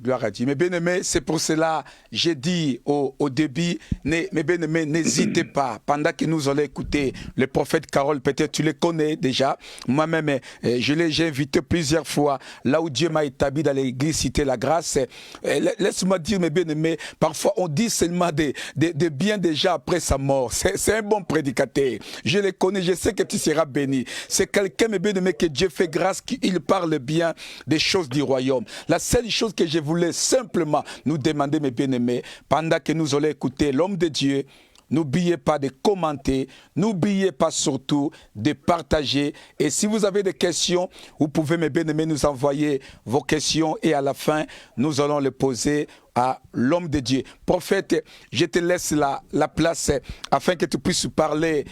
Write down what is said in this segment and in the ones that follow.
Gloire à Dieu. Mes bien-aimés, c'est pour cela, j'ai dit au début, mes bien-aimés, n'hésitez pas. Pendant que nous allons écouter le prophète Carole, peut-être tu le connais déjà. Moi-même, j'ai invité plusieurs fois là où Dieu m'a établi dans l'église Cité la Grâce. Laisse-moi dire, mes bien-aimés, parfois on dit seulement de bien déjà après sa mort. C'est un bon prédicateur. Je le connais, je sais que tu seras béni. C'est quelqu'un, mes bien-aimés, que Dieu fait grâce, qu'il parle bien des choses du royaume. La seule chose que je voulais simplement nous demander, mes bien-aimés, pendant que nous allons écouter l'homme de Dieu, n'oubliez pas de commenter, n'oubliez pas surtout de partager. Et si vous avez des questions, vous pouvez, mes bien-aimés, nous envoyer vos questions et à la fin, nous allons les poser à l'homme de Dieu. Prophète, je te laisse la place afin que tu puisses parler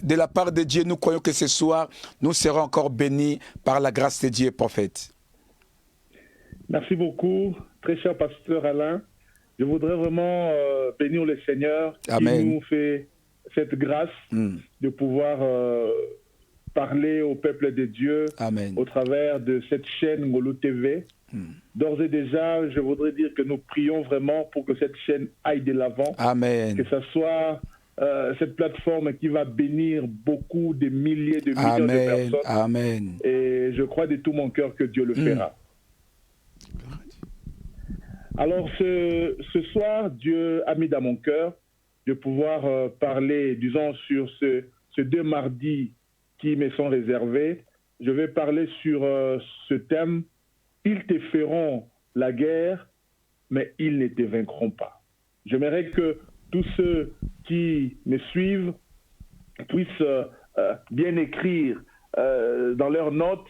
de la part de Dieu. Nous croyons que ce soir, nous serons encore bénis par la grâce de Dieu, prophète. Merci beaucoup, très cher pasteur Alain. Je voudrais vraiment bénir le Seigneur Amen. Qui nous fait cette grâce de pouvoir parler au peuple de Dieu Amen. Au travers de cette chaîne Ngolo TV. D'ores et déjà, je voudrais dire que nous prions vraiment pour que cette chaîne aille de l'avant. Amen. Que ce soit cette plateforme qui va bénir beaucoup de milliers de millions de personnes. Amen. Et je crois de tout mon cœur que Dieu le fera. Alors ce soir, Dieu a mis dans mon cœur de pouvoir parler, disons, sur ce 2 mardis qui me sont réservés. Je vais parler sur ce thème. Ils te feront la guerre, mais ils ne te vaincront pas. J'aimerais que tous ceux qui me suivent puissent bien écrire dans leurs notes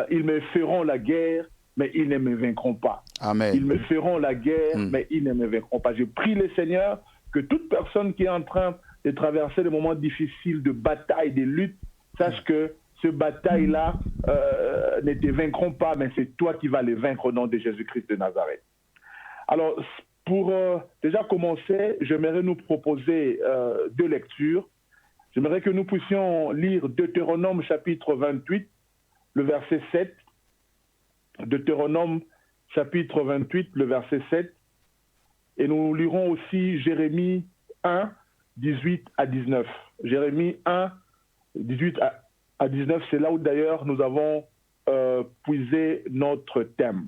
ils me feront la guerre, mais ils ne me vaincront pas. Amen. Ils me feront la guerre, mais ils ne me vaincront pas. Je prie le Seigneur que toute personne qui est en train de traverser des moments difficiles, de bataille, de lutte, sache que ce bataille-là ne te vaincront pas, mais c'est toi qui vas les vaincre au nom de Jésus-Christ de Nazareth. Alors, pour déjà commencer, j'aimerais nous proposer 2 lectures. J'aimerais que nous puissions lire Deutéronome chapitre 28, le verset 7. Deutéronome chapitre 28, le verset 7. Et nous lirons aussi Jérémie 1, 18 à 19. Jérémie 1, 18 à 19, c'est là où d'ailleurs nous avons puisé notre thème.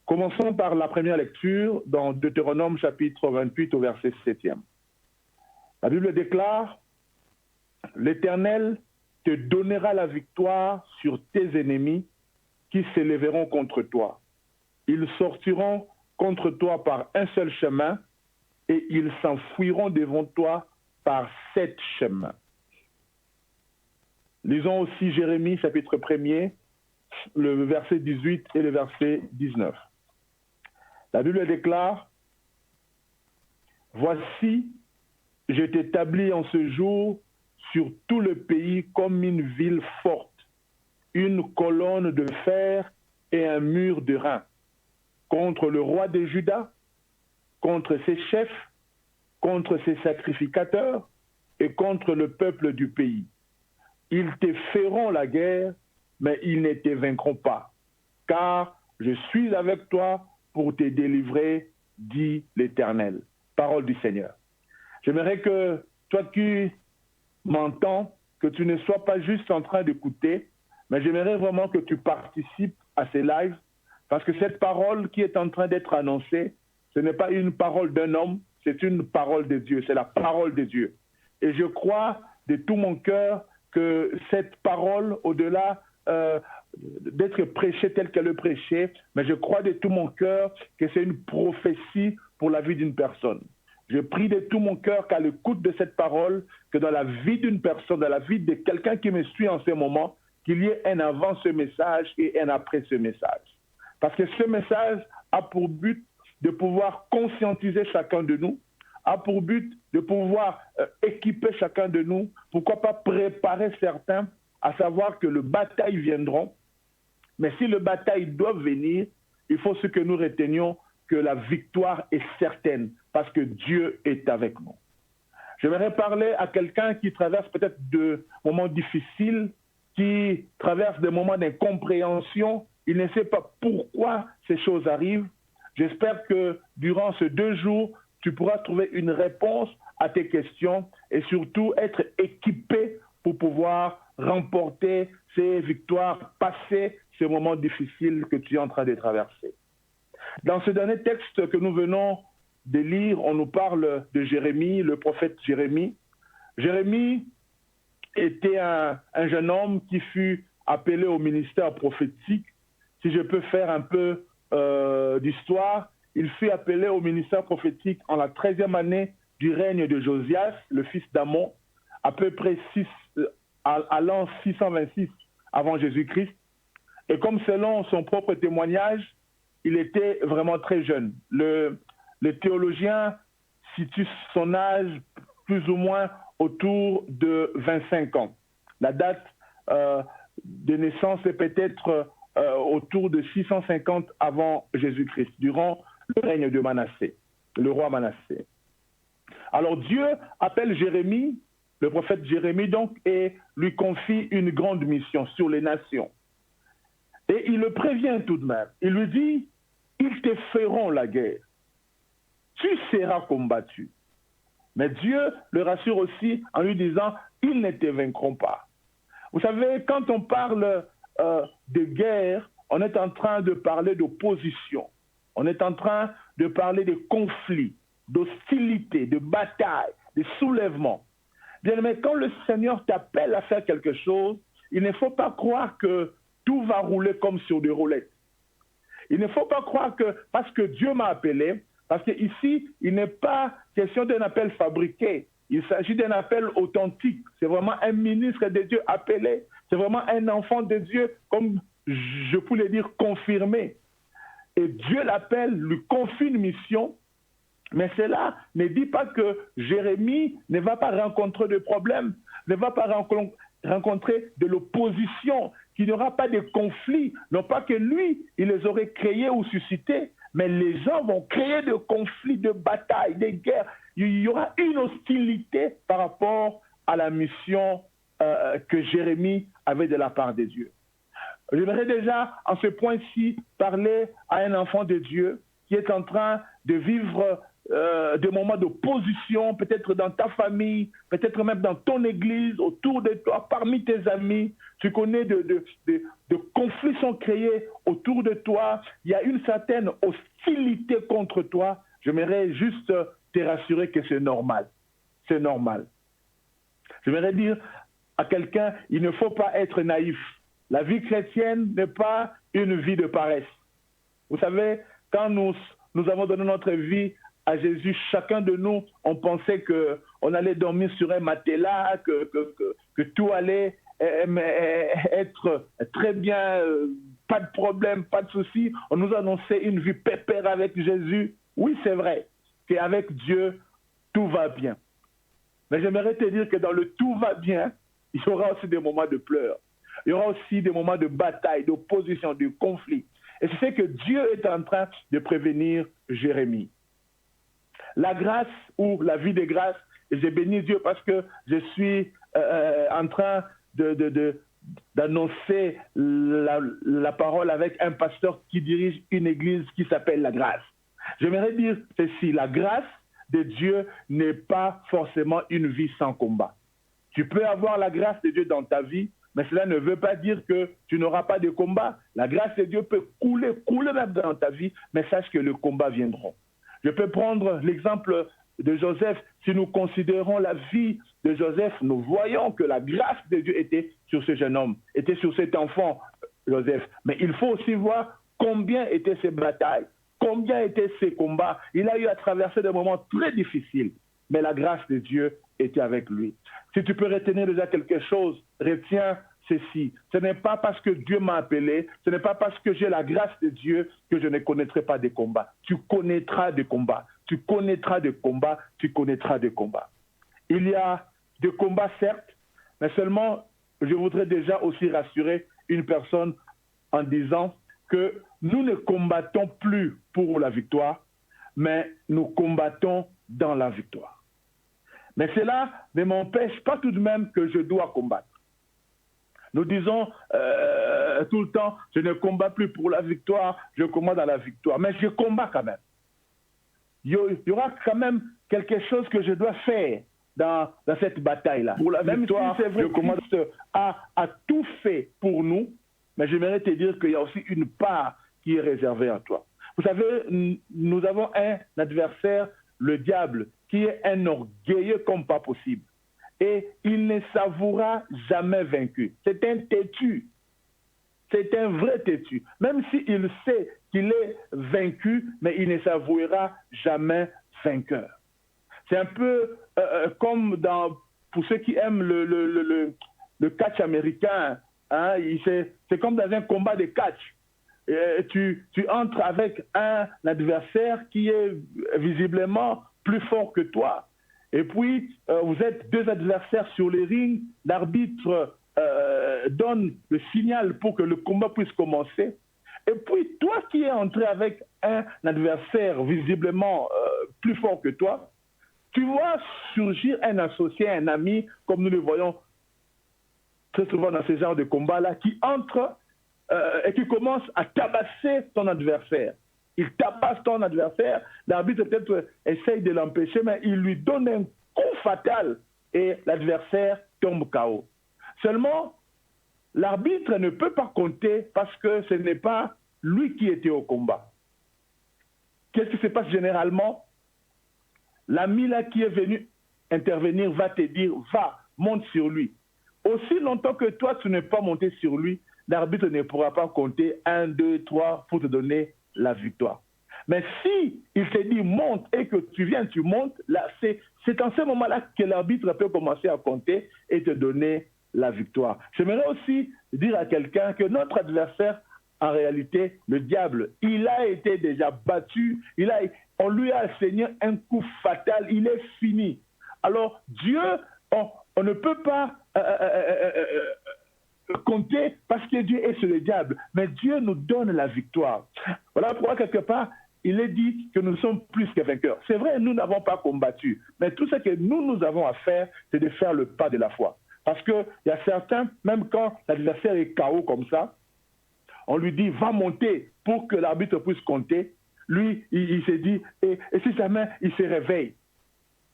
Commençons par la première lecture dans Deutéronome chapitre 28 au verset 7e. La Bible déclare « L'Éternel te donnera la victoire sur tes ennemis qui s'élèveront contre toi. Ils sortiront contre toi par un seul chemin et ils s'enfuiront devant toi par 7 chemins. » Lisons aussi Jérémie chapitre 1er, le verset 18 et le verset 19. La Bible déclare « Voici, je t'établis en ce jour sur tout le pays comme une ville forte, une colonne de fer et un mur de rein, contre le roi de Juda, contre ses chefs, contre ses sacrificateurs et contre le peuple du pays. Ils te feront la guerre, mais ils ne te vaincront pas, car je suis avec toi pour te délivrer, dit l'Éternel. » Parole du Seigneur. J'aimerais que toi qui m'entends, que tu ne sois pas juste en train d'écouter, mais j'aimerais vraiment que tu participes à ces lives, parce que cette parole qui est en train d'être annoncée, ce n'est pas une parole d'un homme, c'est une parole de Dieu, c'est la parole de Dieu. Et je crois de tout mon cœur que cette parole, au-delà d'être prêchée telle qu'elle est prêchée, mais je crois de tout mon cœur que c'est une prophétie pour la vie d'une personne. Je prie de tout mon cœur qu'à l'écoute de cette parole, que dans la vie d'une personne, dans la vie de quelqu'un qui me suit en ce moment, qu'il y ait un avant ce message et un après ce message. Parce que ce message a pour but de pouvoir conscientiser chacun de nous, a pour but de pouvoir équiper chacun de nous, pourquoi pas préparer certains, à savoir que le bataille viendront. Mais si le bataille doit venir, il faut ce que nous retenions, que la victoire est certaine, parce que Dieu est avec nous. J'aimerais parler à quelqu'un qui traverse peut-être de moments difficiles, qui traverse des moments d'incompréhension, il ne sait pas pourquoi ces choses arrivent. J'espère que durant ces 2 jours, tu pourras trouver une réponse à tes questions et surtout être équipé pour pouvoir remporter ces victoires, passer ces moments difficiles que tu es en train de traverser. Dans ce dernier texte que nous venons de lire, on nous parle de Jérémie, le prophète Jérémie. Jérémie était un jeune homme qui fut appelé au ministère prophétique. Si je peux faire un peu d'histoire, il fut appelé au ministère prophétique en la 13e année du règne de Josias, le fils d'Amon, à peu près à l'an 626 avant Jésus-Christ. Et comme selon son propre témoignage, il était vraiment très jeune. Le théologien situe son âge plus ou moins autour de 25 ans. La date de naissance est peut-être autour de 650 avant Jésus-Christ, durant le règne de Manassé, le roi Manassé. Alors Dieu appelle Jérémie, le prophète Jérémie donc, et lui confie une grande mission sur les nations. Et il le prévient tout de même. Il lui dit, ils te feront la guerre. Tu seras combattu. Mais Dieu le rassure aussi en lui disant, ils ne te vaincront pas. Vous savez, quand on parle de guerre, on est en train de parler d'opposition. On est en train de parler de conflits, d'hostilité, de bataille, de soulèvement. Bien, mais quand le Seigneur t'appelle à faire quelque chose, il ne faut pas croire que tout va rouler comme sur des roulettes. Il ne faut pas croire que parce que Dieu m'a appelé, parce qu'ici, il n'est pas question d'un appel fabriqué. Il s'agit d'un appel authentique. C'est vraiment un ministre de Dieu appelé. C'est vraiment un enfant de Dieu, comme je pourrais dire, confirmé. Et Dieu l'appelle, lui confie une mission. Mais cela ne dit pas que Jérémie ne va pas rencontrer de problèmes, ne va pas rencontrer de l'opposition, qu'il n'y aura pas de conflits. Non pas que lui, il les aurait créés ou suscités, mais les gens vont créer de conflits, de batailles, de guerres. Il y aura une hostilité par rapport à la mission que Jérémie avait de la part de Dieu. J'aimerais déjà, en ce point-ci, parler à un enfant de Dieu qui est en train de vivre des moments d'opposition, peut-être dans ta famille, peut-être même dans ton église, autour de toi, parmi tes amis. Tu connais de conflits sont créés autour de toi. Il y a une certaine hostilité contre toi. J'aimerais juste te rassurer que c'est normal. C'est normal. J'aimerais dire à quelqu'un, il ne faut pas être naïf. La vie chrétienne n'est pas une vie de paresse. Vous savez, quand nous avons donné notre vie à Jésus, chacun de nous, on pensait qu'on allait dormir sur un matelas, que tout allait être très bien, pas de problème, pas de souci. On nous annonçait une vie pépère avec Jésus. Oui, c'est vrai qu'avec Dieu, tout va bien. Mais j'aimerais te dire que dans le tout va bien, il y aura aussi des moments de pleurs. Il y aura aussi des moments de bataille, d'opposition, de conflit. Et c'est ce que Dieu est en train de prévenir Jérémie. La grâce ou la vie de grâce, et j'ai béni Dieu parce que je suis en train d'annoncer la parole avec un pasteur qui dirige une église qui s'appelle la grâce. J'aimerais dire ceci, la grâce de Dieu n'est pas forcément une vie sans combat. Tu peux avoir la grâce de Dieu dans ta vie, mais cela ne veut pas dire que tu n'auras pas de combat. La grâce de Dieu peut couler même dans ta vie, mais sache que les combats viendront. Je peux prendre l'exemple de Joseph. Si nous considérons la vie de Joseph, nous voyons que la grâce de Dieu était sur ce jeune homme, était sur cet enfant, Joseph. Mais il faut aussi voir combien étaient ces batailles, combien étaient ces combats. Il a eu à traverser des moments très difficiles, mais la grâce de Dieu était avec lui. Si tu peux retenir déjà quelque chose, retiens ceci. Ce n'est pas parce que Dieu m'a appelé, ce n'est pas parce que j'ai la grâce de Dieu que je ne connaîtrai pas des combats. Tu connaîtras des combats, tu connaîtras des combats, tu connaîtras des combats. Il y a des combats, certes, mais seulement, je voudrais déjà aussi rassurer une personne en disant que nous ne combattons plus pour la victoire, mais nous combattons dans la victoire. Mais cela ne m'empêche pas tout de même que je dois combattre. Nous disons tout le temps, je ne combats plus pour la victoire, je combats dans la victoire. Mais je combats quand même. Il y aura quand même quelque chose que je dois faire dans cette bataille-là. Pour la victoire, si c'est vrai, le Christ a tout fait pour nous, mais j'aimerais te dire qu'il y a aussi une part qui est réservée à toi. Vous savez, nous avons un adversaire, le diable, qui est un orgueilleux comme pas possible. Et il ne s'avouera jamais vaincu. C'est un têtu. C'est un vrai têtu. Même s'il sait qu'il est vaincu, mais il ne s'avouera jamais vainqueur. C'est un peu comme pour ceux qui aiment le catch américain. Hein, c'est comme dans un combat de catch. Tu entres avec un adversaire qui est visiblement plus fort que toi. Et puis, vous êtes deux adversaires sur les rings. L'arbitre donne le signal pour que le combat puisse commencer. Et puis, toi qui es entré avec un adversaire visiblement plus fort que toi, tu vois surgir un associé, un ami, comme nous le voyons très souvent dans ces genres de combats-là, qui entre et qui commence à tabasser ton adversaire. Il tabasse ton adversaire, l'arbitre peut-être essaye de l'empêcher, mais il lui donne un coup fatal et l'adversaire tombe KO. Seulement, l'arbitre ne peut pas compter parce que ce n'est pas lui qui était au combat. Qu'est-ce qui se passe généralement? L'ami là qui est venu intervenir va te dire, va, monte sur lui. Aussi longtemps que toi, tu n'es pas monté sur lui, l'arbitre ne pourra pas compter 1, 2, 3 pour te donner la victoire. Mais si il te dit monte et que tu viens, tu montes, là, c'est en ce moment-là que l'arbitre peut commencer à compter et te donner la victoire. J'aimerais aussi dire à quelqu'un que notre adversaire, en réalité, le diable, il a été déjà battu, on lui a asséné un coup fatal, il est fini. Alors, Dieu, on ne peut pas compter parce que Dieu est sur le diable, mais Dieu nous donne la victoire. Voilà pourquoi, quelque part, il est dit que nous sommes plus que vainqueurs. C'est vrai, nous n'avons pas combattu, mais tout ce que nous avons à faire, c'est de faire le pas de la foi. Parce qu'il y a certains, même quand l'adversaire est KO comme ça, on lui dit, va monter pour que l'arbitre puisse compter. Lui, il s'est dit, et si jamais il se réveille,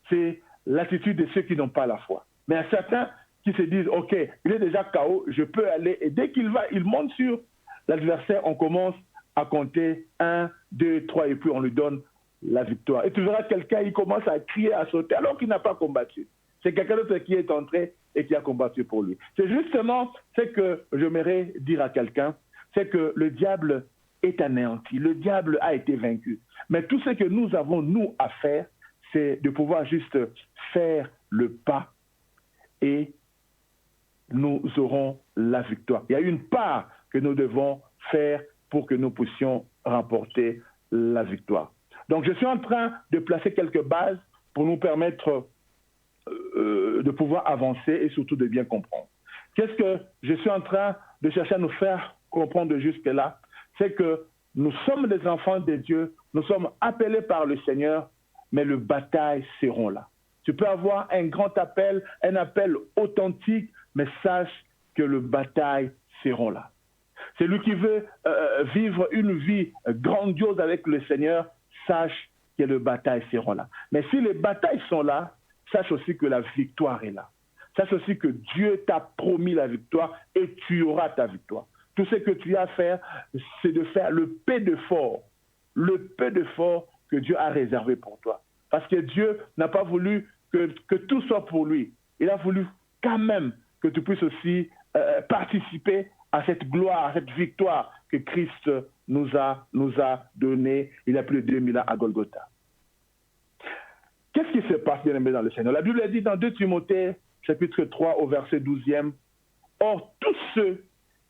c'est l'attitude de ceux qui n'ont pas la foi. Mais il y a certains qui se disent, ok, il est déjà KO, je peux aller. Et dès qu'il va, il monte sur l'adversaire, on commence à compter 1, 2, 3, et puis on lui donne la victoire. Et tu verras quelqu'un, il commence à crier, à sauter, alors qu'il n'a pas combattu. C'est quelqu'un d'autre qui est entré et qui a combattu pour lui. C'est justement ce que j'aimerais dire à quelqu'un, c'est que le diable est anéanti, le diable a été vaincu. Mais tout ce que nous avons, nous, à faire, c'est de pouvoir juste faire le pas et nous aurons la victoire. Il y a une part que nous devons faire pour que nous puissions remporter la victoire. Donc, je suis en train de placer quelques bases pour nous permettre de pouvoir avancer et surtout de bien comprendre. Qu'est-ce que je suis en train de chercher à nous faire comprendre jusque-là? C'est que nous sommes des enfants de Dieu, nous sommes appelés par le Seigneur, mais les batailles seront là. Tu peux avoir un grand appel, un appel authentique, mais sache que les batailles seront là. Celui qui veut vivre une vie grandiose avec le Seigneur, sache que les batailles seront là. Mais si les batailles sont là, sache aussi que la victoire est là. Sache aussi que Dieu t'a promis la victoire et tu auras ta victoire. Tout ce que tu as à faire, c'est de faire le peu d'effort que Dieu a réservé pour toi. Parce que Dieu n'a pas voulu que tout soit pour lui. Il a voulu quand même que tu puisses aussi participer à cette gloire, à cette victoire que Christ nous a donnée il y a plus de 2000 ans à Golgotha. Qu'est-ce qui se passe, bien aimé, dans le Seigneur? La Bible dit dans 2 Timothée, chapitre 3, au verset 12e, « Or, tous ceux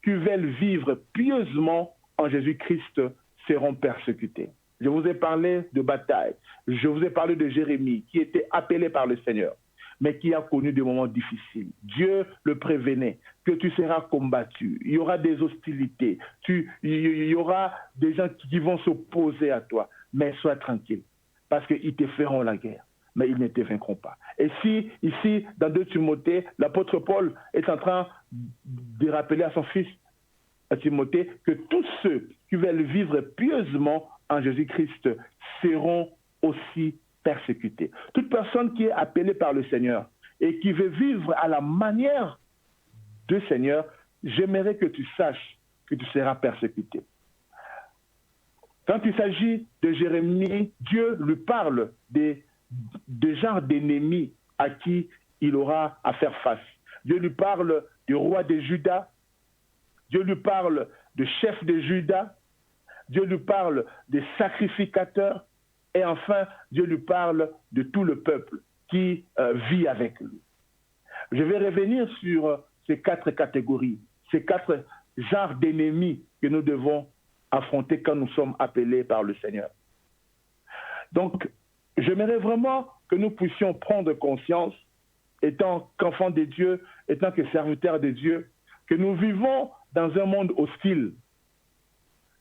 qui veulent vivre pieusement en Jésus-Christ seront persécutés. » Je vous ai parlé de bataille. Je vous ai parlé de Jérémie, qui était appelé par le Seigneur, mais qui a connu des moments difficiles. Dieu le prévenait que tu seras combattu. Il y aura des hostilités. Il y aura des gens qui vont s'opposer à toi. Mais sois tranquille, parce qu'ils te feront la guerre. mais ils ne te vaincront pas. Et si, ici, dans 2 Timothée, l'apôtre Paul est en train de rappeler à son fils, à Timothée, que tous ceux qui veulent vivre pieusement en Jésus-Christ seront aussi persécutés. Toute personne qui est appelée par le Seigneur et qui veut vivre à la manière du Seigneur, j'aimerais que tu saches que tu seras persécuté. Quand il s'agit de Jérémie, Dieu lui parle des genres d'ennemis à qui il aura à faire face. Dieu lui parle du roi de Juda, Dieu lui parle du chef de Juda, Dieu lui parle des sacrificateurs, et enfin, Dieu lui parle de tout le peuple qui vit avec lui. Je vais revenir sur ces 4 catégories, ces 4 genres d'ennemis que nous devons affronter quand nous sommes appelés par le Seigneur. Donc, j'aimerais vraiment que nous puissions prendre conscience, étant qu'enfants de Dieu, étant que serviteurs de Dieu, que nous vivons dans un monde hostile.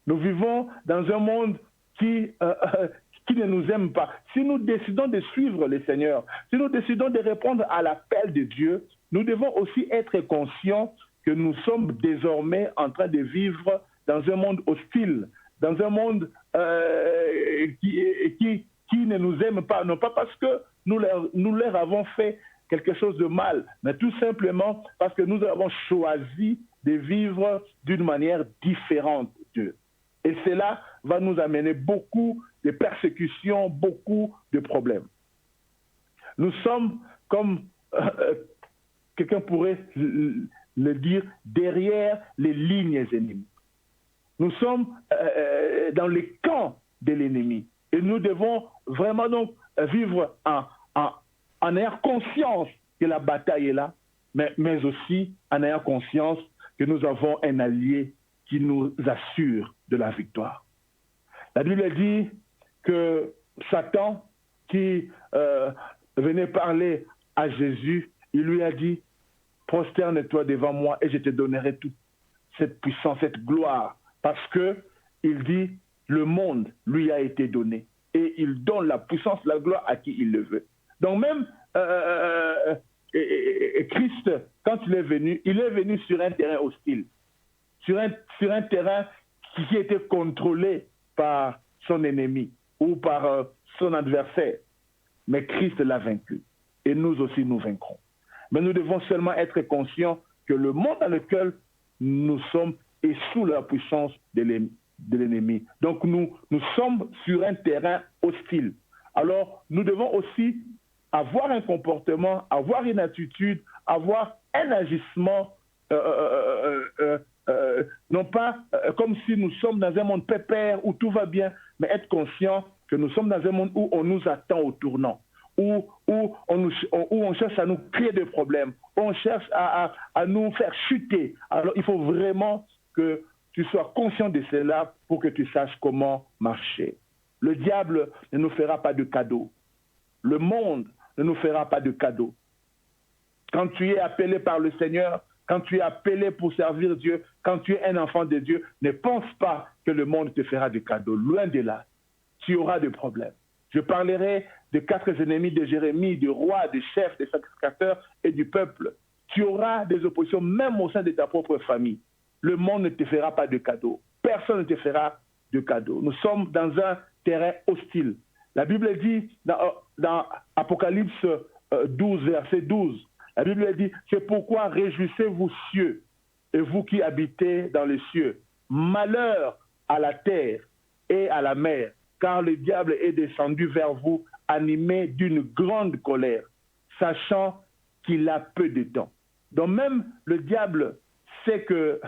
Nous vivons dans un monde qui ne nous aime pas. Si nous décidons de suivre le Seigneur, si nous décidons de répondre à l'appel de Dieu, nous devons aussi être conscients que nous sommes désormais en train de vivre dans un monde hostile, dans un monde qui ne nous aime pas, non pas parce que nous leur avons fait quelque chose de mal, mais tout simplement parce que nous avons choisi de vivre d'une manière différente d'eux. Et cela va nous amener beaucoup de persécutions, beaucoup de problèmes. Nous sommes, comme quelqu'un pourrait le dire, derrière les lignes ennemies. Nous sommes dans les camps de l'ennemi. Et nous devons vraiment donc vivre en ayant conscience que la bataille est là, mais aussi en ayant conscience que nous avons un allié qui nous assure de la victoire. La Bible dit que Satan, qui venait parler à Jésus, il lui a dit, prosterne-toi devant moi et je te donnerai toute cette puissance, cette gloire. Parce que il dit, le monde lui a été donné et il donne la puissance, la gloire à qui il le veut. Donc même Christ, quand il est venu sur un terrain hostile, sur un terrain qui était contrôlé par son ennemi ou par son adversaire. Mais Christ l'a vaincu. Et nous aussi, nous vaincrons. Mais nous devons seulement être conscients que le monde dans lequel nous sommes est sous la puissance de l'ennemi. Donc nous sommes sur un terrain hostile. Alors nous devons aussi avoir un comportement, avoir une attitude, avoir un agissement non pas comme si nous sommes dans un monde pépère où tout va bien, mais être conscient que nous sommes dans un monde où on nous attend au tournant, où on cherche à nous créer des problèmes, où on cherche à nous faire chuter. Alors il faut vraiment que tu sois conscient de cela pour que tu saches comment marcher. Le diable ne nous fera pas de cadeaux. Le monde ne nous fera pas de cadeaux. Quand tu es appelé par le Seigneur, quand tu es appelé pour servir Dieu, quand tu es un enfant de Dieu, ne pense pas que le monde te fera des cadeaux. Loin de là, tu auras des problèmes. Je parlerai des 4 ennemis de Jérémie, du roi, des chefs, des sacrificateurs et du peuple. Tu auras des oppositions même au sein de ta propre famille. Le monde ne te fera pas de cadeaux. Personne ne te fera de cadeaux. Nous sommes dans un terrain hostile. La Bible dit dans Apocalypse 12, verset 12, la Bible dit, c'est pourquoi réjouissez-vous cieux, et vous qui habitez dans les cieux. Malheur à la terre et à la mer, car le diable est descendu vers vous, animé d'une grande colère, sachant qu'il a peu de temps. Donc même le diable sait que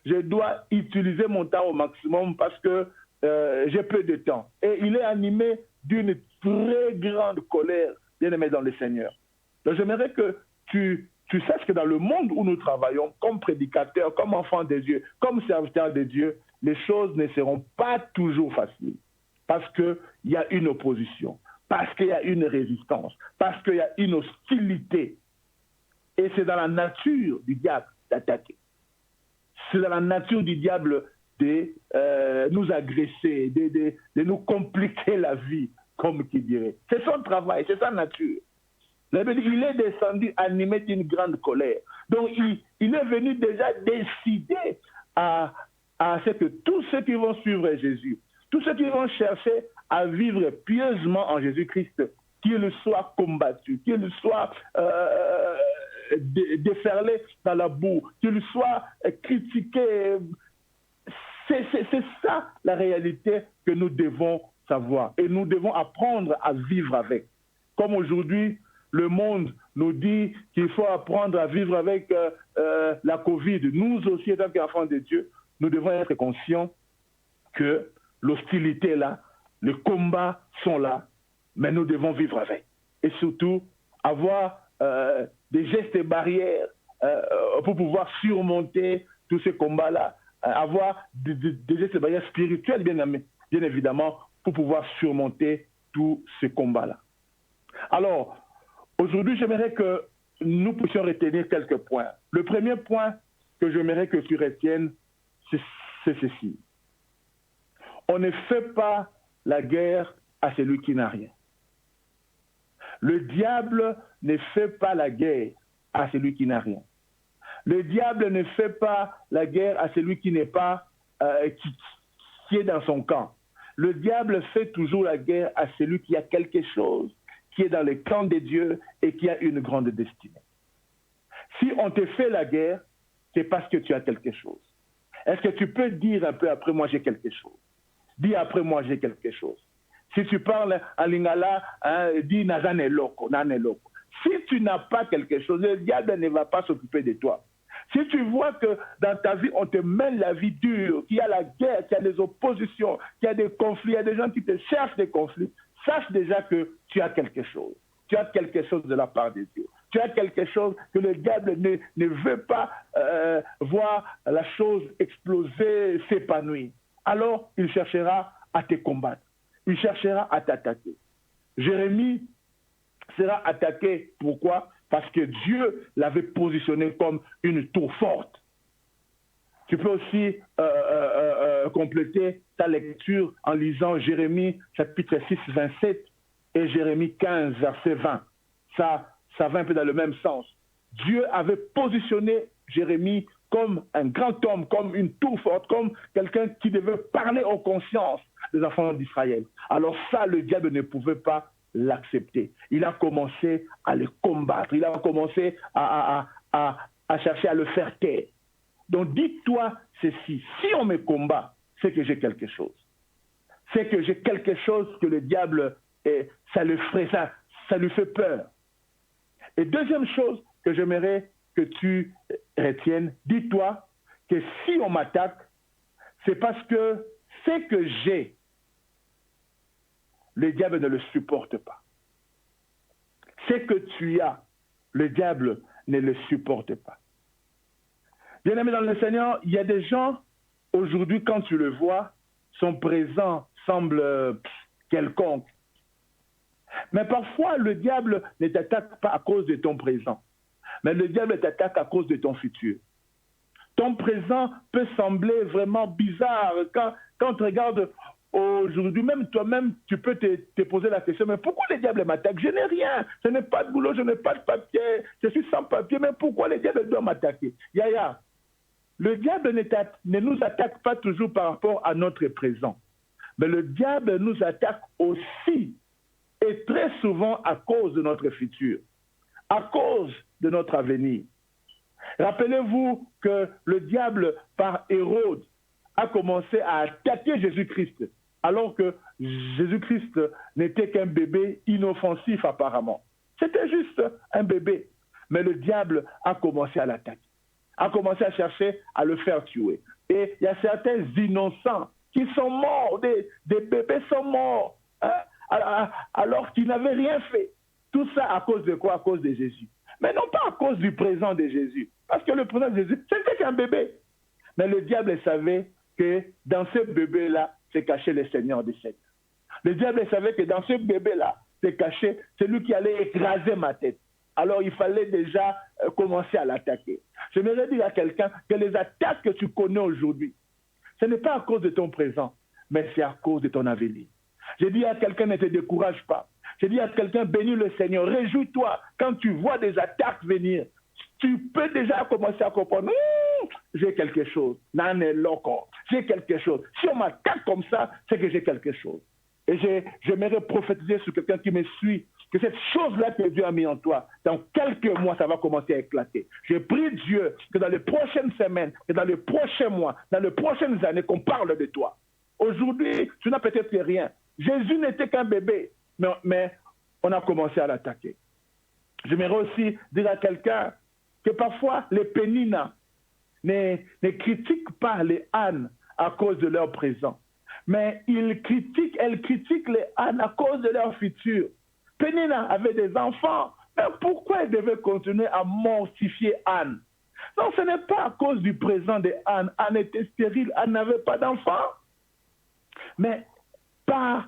je dois utiliser mon temps au maximum parce que j'ai peu de temps. Et il est animé d'une très grande colère, bien aimé dans le Seigneur. Donc j'aimerais que tu saches que dans le monde où nous travaillons, comme prédicateurs, comme enfants de Dieu, comme serviteurs de Dieu, les choses ne seront pas toujours faciles. Parce qu'il y a une opposition, parce qu'il y a une résistance, parce qu'il y a une hostilité. Et c'est dans la nature du diable d'attaquer. C'est dans la nature du diable de nous agresser, de nous compliquer la vie, comme qui dirait. C'est son travail, c'est sa nature. La Bible dit, il est descendu animé d'une grande colère. Donc, il est venu déjà décider à ce que tous ceux qui vont suivre Jésus, tous ceux qui vont chercher à vivre pieusement en Jésus-Christ, qu'ils soient combattus, qu'ils soient déferlés dans la boue, qu'ils soient critiqués. C'est ça la réalité que nous devons savoir. Et nous devons apprendre à vivre avec. Comme aujourd'hui, le monde nous dit qu'il faut apprendre à vivre avec la Covid. Nous aussi, en tant qu'enfants de Dieu, nous devons être conscients que l'hostilité est là, les combats sont là, mais nous devons vivre avec. Et surtout, avoir des gestes et barrières pour pouvoir surmonter tous ces combats-là. Avoir des gestes et barrières spirituelles, bien évidemment, pour pouvoir surmonter tous ces combats-là. Alors, aujourd'hui, j'aimerais que nous puissions retenir quelques points. Le premier point que j'aimerais que tu retiennes, c'est ceci. On ne fait pas la guerre à celui qui n'a rien. Le diable ne fait pas la guerre à celui qui n'a rien. Le diable ne fait pas la guerre à celui qui n'est pas, qui est dans son camp. Le diable fait toujours la guerre à celui qui a quelque chose, qui est dans le camp de Dieu et qui a une grande destinée. Si on te fait la guerre, c'est parce que tu as quelque chose. Est-ce que tu peux dire un peu après moi j'ai quelque chose? Dis après moi j'ai quelque chose. Si tu parles en lingala, dis nazane loko, nane loko. Si tu n'as pas quelque chose, le diable ne va pas s'occuper de toi. Si tu vois que dans ta vie, on te mène la vie dure, qu'il y a la guerre, qu'il y a des oppositions, qu'il y a des conflits, il y a des gens qui te cherchent des conflits, sache déjà que tu as quelque chose. Tu as quelque chose de la part de Dieu. Tu as quelque chose que le diable ne veut pas voir la chose exploser, s'épanouir. Alors, il cherchera à te combattre. Il cherchera à t'attaquer. Jérémie sera attaqué. Pourquoi? Parce que Dieu l'avait positionné comme une tour forte. Tu peux aussi compléter ta lecture en lisant Jérémie chapitre 6, 27 et Jérémie 15, verset 20. Ça va un peu dans le même sens. Dieu avait positionné Jérémie comme un grand homme, comme une tour forte, comme quelqu'un qui devait parler aux consciences des enfants d'Israël. Alors ça, le diable ne pouvait pas l'accepter. Il a commencé à le combattre. Il a commencé à chercher à le faire taire. Donc dis-toi ceci, si on me combat, c'est que j'ai quelque chose. C'est que j'ai quelque chose que le diable, ça lui fait peur. Et deuxième chose que j'aimerais que tu retiennes, dis-toi que si on m'attaque, c'est parce que ce que j'ai, le diable ne le supporte pas. Ce que tu as, le diable ne le supporte pas. Bien-aimés dans le Seigneur, il y a des gens, aujourd'hui, quand tu le vois, son présent semble quelconque. Mais parfois, le diable ne t'attaque pas à cause de ton présent, mais le diable t'attaque à cause de ton futur. Ton présent peut sembler vraiment bizarre. Quand tu regardes aujourd'hui, même toi-même, tu peux te poser la question, mais pourquoi le diable m'attaque? Je n'ai rien, je n'ai pas de boulot, je n'ai pas de papier, je suis sans papier, mais pourquoi le diable doit m'attaquer? Yaya, le diable ne nous attaque pas toujours par rapport à notre présent, mais le diable nous attaque aussi, et très souvent à cause de notre futur, à cause de notre avenir. Rappelez-vous que le diable, par Hérode, a commencé à attaquer Jésus-Christ, alors que Jésus-Christ n'était qu'un bébé inoffensif apparemment. C'était juste un bébé. Mais le diable a commencé à l'attaquer, a commencé à chercher à le faire tuer. Et il y a certains innocents qui sont morts, des bébés sont morts, hein, alors qu'ils n'avaient rien fait. Tout ça à cause de quoi? À cause de Jésus. Mais non pas à cause du présent de Jésus. Parce que le présent de Jésus, c'était qu'un bébé. Mais le diable savait que dans ce bébé-là, c'est caché le Seigneur des Seigneurs. Le diable savait que dans ce bébé-là, c'est caché celui qui allait écraser ma tête. Alors il fallait déjà commencer à l'attaquer. J'aimerais dire à quelqu'un que les attaques que tu connais aujourd'hui, ce n'est pas à cause de ton présent, mais c'est à cause de ton avenir. J'ai dit à quelqu'un, ne te décourage pas. J'ai dit à quelqu'un, bénis le Seigneur, réjouis-toi quand tu vois des attaques venir. Tu peux déjà commencer à comprendre, j'ai quelque chose. J'ai quelque chose. Si on m'attaque comme ça, c'est que j'ai quelque chose. Et j'aimerais prophétiser sur quelqu'un qui me suit, que cette chose-là que Dieu a mis en toi, dans quelques mois, ça va commencer à éclater. Je prie Dieu que dans les prochaines semaines, que dans les prochains mois, dans les prochaines années, qu'on parle de toi. Aujourd'hui, tu n'as peut-être rien. Jésus n'était qu'un bébé, mais on a commencé à l'attaquer. J'aimerais aussi dire à quelqu'un que parfois les Péninas ne critiquent pas les ânes à cause de leur présent, mais elles critiquent les ânes à cause de leur futur. Pénina avait des enfants, mais pourquoi elle devait continuer à mortifier Anne? Non, ce n'est pas à cause du présent de Anne. Anne était stérile, Anne n'avait pas d'enfants. Mais par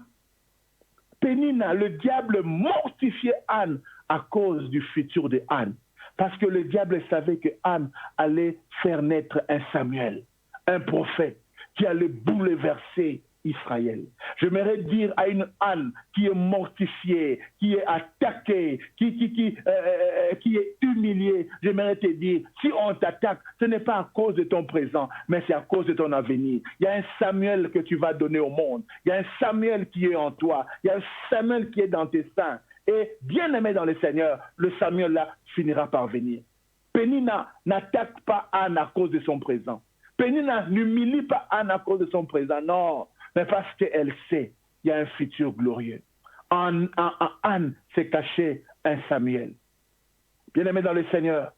Pénina, le diable mortifiait Anne à cause du futur de Anne. Parce que le diable savait que Anne allait faire naître un Samuel, un prophète, qui allait bouleverser Israël. J'aimerais dire à une Anne qui est mortifiée, qui est attaquée, qui est humiliée, j'aimerais te dire, si on t'attaque, ce n'est pas à cause de ton présent, mais c'est à cause de ton avenir. Il y a un Samuel que tu vas donner au monde. Il y a un Samuel qui est en toi. Il y a un Samuel qui est dans tes seins. Et bien aimé dans le Seigneur, le Samuel là finira par venir. Pénina n'attaque pas Anne à cause de son présent. Pénina n'humilie pas Anne à cause de son présent, non, mais parce qu'elle sait qu'il y a un futur glorieux. En Anne s'est caché un Samuel. Bien-aimé dans le Seigneur,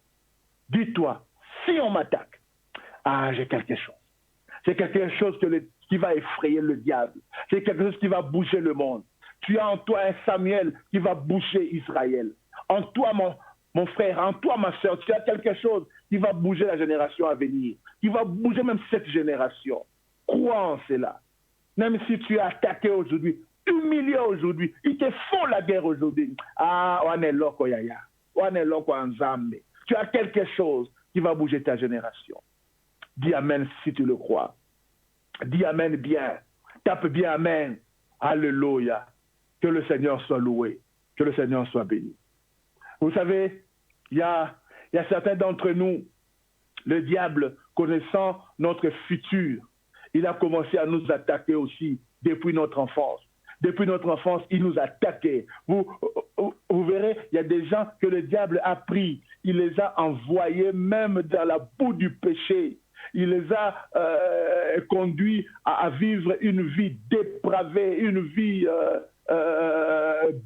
dis-toi, si on m'attaque, j'ai quelque chose. C'est quelque chose qui va effrayer le diable. C'est quelque chose qui va bouger le monde. Tu as en toi un Samuel qui va bouger Israël. En toi, mon frère, en toi, ma soeur, tu as quelque chose qui va bouger la génération à venir, qui va bouger même cette génération. Crois en cela. Même si tu es attaqué aujourd'hui, humilié aujourd'hui, ils te font la guerre aujourd'hui. On est loko yaya, on est loko nzambe. Tu as quelque chose qui va bouger ta génération. Dis amen si tu le crois. Dis amen bien. Tape bien amen. Alléluia. Que le Seigneur soit loué. Que le Seigneur soit béni. Vous savez, il y a certains d'entre nous, le diable, connaissant notre futur, il a commencé à nous attaquer aussi depuis notre enfance. Depuis notre enfance, il nous attaquait. Vous verrez, il y a des gens que le diable a pris. Il les a envoyés même dans la boue du péché. Il les a conduits à vivre une vie dépravée, une vie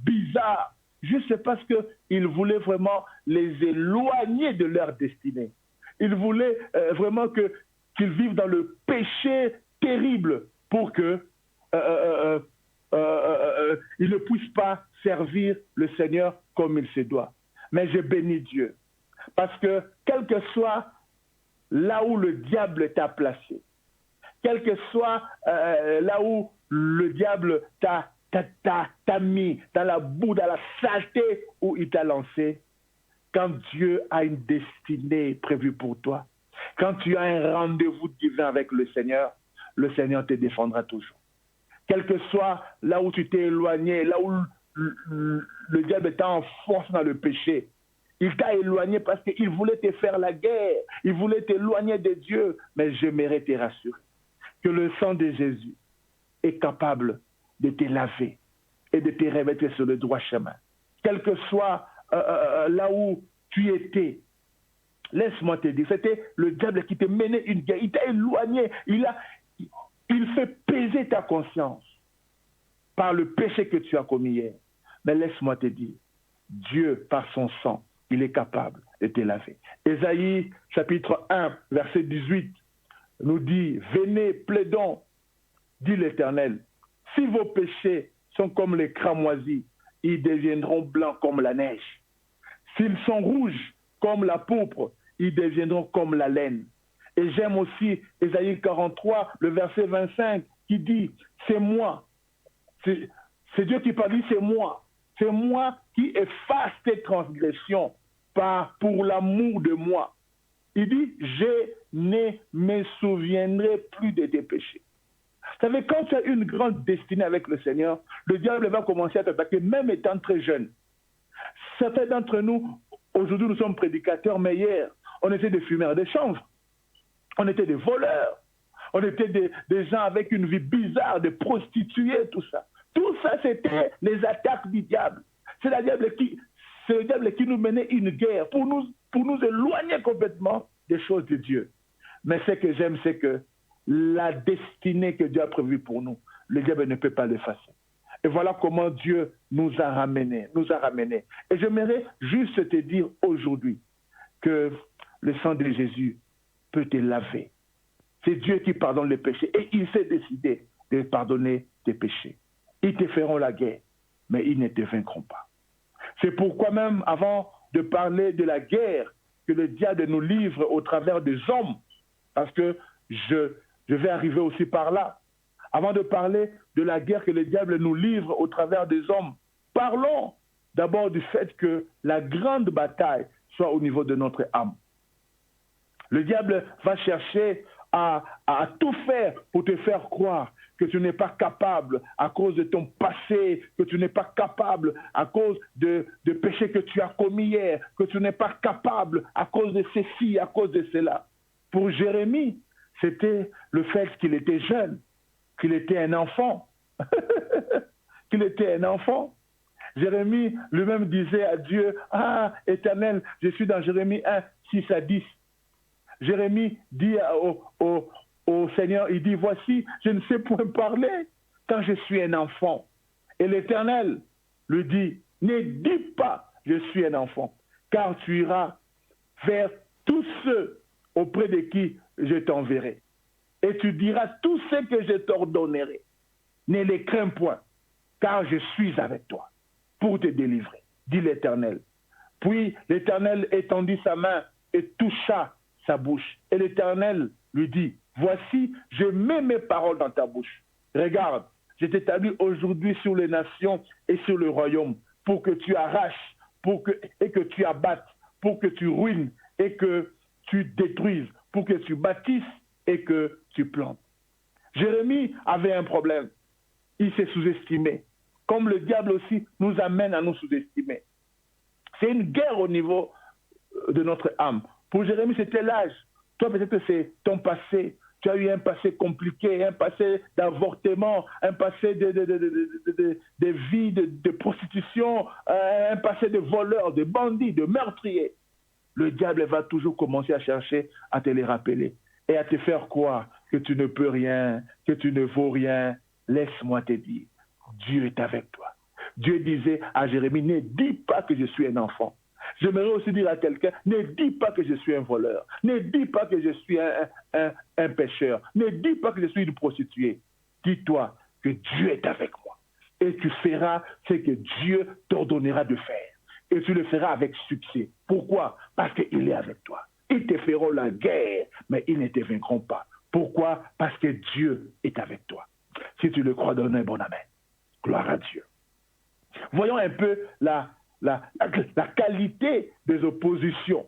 bizarre. Juste parce qu'il voulait vraiment les éloigner de leur destinée. Il voulait vraiment qu'ils vivent dans le péché terrible pour qu'ils ne puissent pas servir le Seigneur comme il se doit. Mais je bénis Dieu. Parce que quel que soit là où le diable t'a placé, quel que soit là où le diable t'a mis dans la boue, dans la saleté où il t'a lancé, quand Dieu a une destinée prévue pour toi, quand tu as un rendez-vous divin avec le Seigneur te défendra toujours. Quel que soit là où tu t'es éloigné, là où le diable t'a enfoncé dans le péché, il t'a éloigné parce qu'il voulait te faire la guerre, il voulait t'éloigner de Dieu, mais j'aimerais te rassurer que le sang de Jésus est capable de te laver et de te remettre sur le droit chemin. Quel que soit là où tu étais, laisse-moi te dire, c'était le diable qui te menait une guerre, il t'a éloigné, il fait peser ta conscience par le péché que tu as commis hier. Mais laisse-moi te dire, Dieu, par son sang, il est capable de te laver. Ésaïe, chapitre 1, verset 18, nous dit, venez, plaidons, dit l'Éternel, si vos péchés sont comme les cramoisis, ils deviendront blancs comme la neige. S'ils sont rouges comme la pourpre, ils deviendront comme la laine. Et j'aime aussi Ésaïe 43, le verset 25, qui dit, c'est moi. C'est Dieu qui parle, c'est moi. C'est moi qui efface tes transgressions pour l'amour de moi. Il dit, je ne me souviendrai plus de tes péchés. Vous savez, quand tu as une grande destinée avec le Seigneur, le diable va commencer à t'attaquer, même étant très jeune. Certains d'entre nous, aujourd'hui, nous sommes prédicateurs, mais hier, on était des fumeurs de chanvre. On était des voleurs. On était des gens avec une vie bizarre, des prostituées, tout ça. Tout ça, c'était les attaques du diable. C'est le diable qui nous menait une guerre pour nous éloigner complètement des choses de Dieu. Mais ce que j'aime, c'est que la destinée que Dieu a prévue pour nous, le diable ne peut pas l'effacer. Et voilà comment Dieu nous a ramenés. Et j'aimerais juste te dire aujourd'hui que le sang de Jésus peut te laver. C'est Dieu qui pardonne les péchés et il s'est décidé de pardonner tes péchés. Ils te feront la guerre, mais ils ne te vaincront pas. C'est pourquoi même avant de parler de la guerre que le diable nous livre au travers des hommes, parce que je vais arriver aussi par là, avant de parler de la guerre que le diable nous livre au travers des hommes, parlons d'abord du fait que la grande bataille soit au niveau de notre âme. Le diable va chercher à tout faire pour te faire croire que tu n'es pas capable à cause de ton passé, que tu n'es pas capable à cause de péchés que tu as commis hier, que tu n'es pas capable à cause de ceci, à cause de cela. Pour Jérémie, c'était le fait qu'il était jeune, qu'il était un enfant. Qu'il était un enfant. Jérémie lui-même disait à Dieu, « Ah, Éternel, je suis dans Jérémie 1, 6 à 10. » Jérémie dit au Seigneur, il dit, « Voici, je ne sais point parler quand je suis un enfant. » Et l'Éternel lui dit, « Ne dis pas, je suis un enfant, car tu iras vers tous ceux auprès de qui je t'enverrai. Et tu diras tout ce que je t'ordonnerai. Ne les crains point, car je suis avec toi pour te délivrer, dit l'Éternel. » Puis l'Éternel étendit sa main et toucha sa bouche. Et l'Éternel lui dit, « Voici, je mets mes paroles dans ta bouche. Regarde, je t'établis aujourd'hui sur les nations et sur le royaume, pour que tu arraches, et que tu abattes, pour que tu ruines et que tu détruises, pour que tu bâtisses et que tu plantes. » Jérémie avait un problème. Il s'est sous-estimé. Comme le diable aussi nous amène à nous sous-estimer. C'est une guerre au niveau de notre âme. Pour Jérémie, c'était l'âge. Toi, peut-être que c'est ton passé. Tu as eu un passé compliqué, un passé d'avortement, un passé de vie de prostitution, un passé de voleur, de bandit, de meurtrier. Le diable va toujours commencer à chercher à te les rappeler et à te faire croire que tu ne peux rien, que tu ne vaux rien. Laisse-moi te dire, Dieu est avec toi. Dieu disait à Jérémie, ne dis pas que je suis un enfant. J'aimerais aussi dire à quelqu'un, ne dis pas que je suis un voleur. Ne dis pas que je suis un pécheur. Ne dis pas que je suis une prostituée. Dis-toi que Dieu est avec moi. Et tu feras ce que Dieu t'ordonnera de faire. Et tu le feras avec succès. Pourquoi? Parce qu'il est avec toi. Ils te feront la guerre, mais ils ne te vaincront pas. Pourquoi? Parce que Dieu est avec toi. Si tu le crois, donne un bon amen. Gloire à Dieu. Voyons un peu la qualité des oppositions.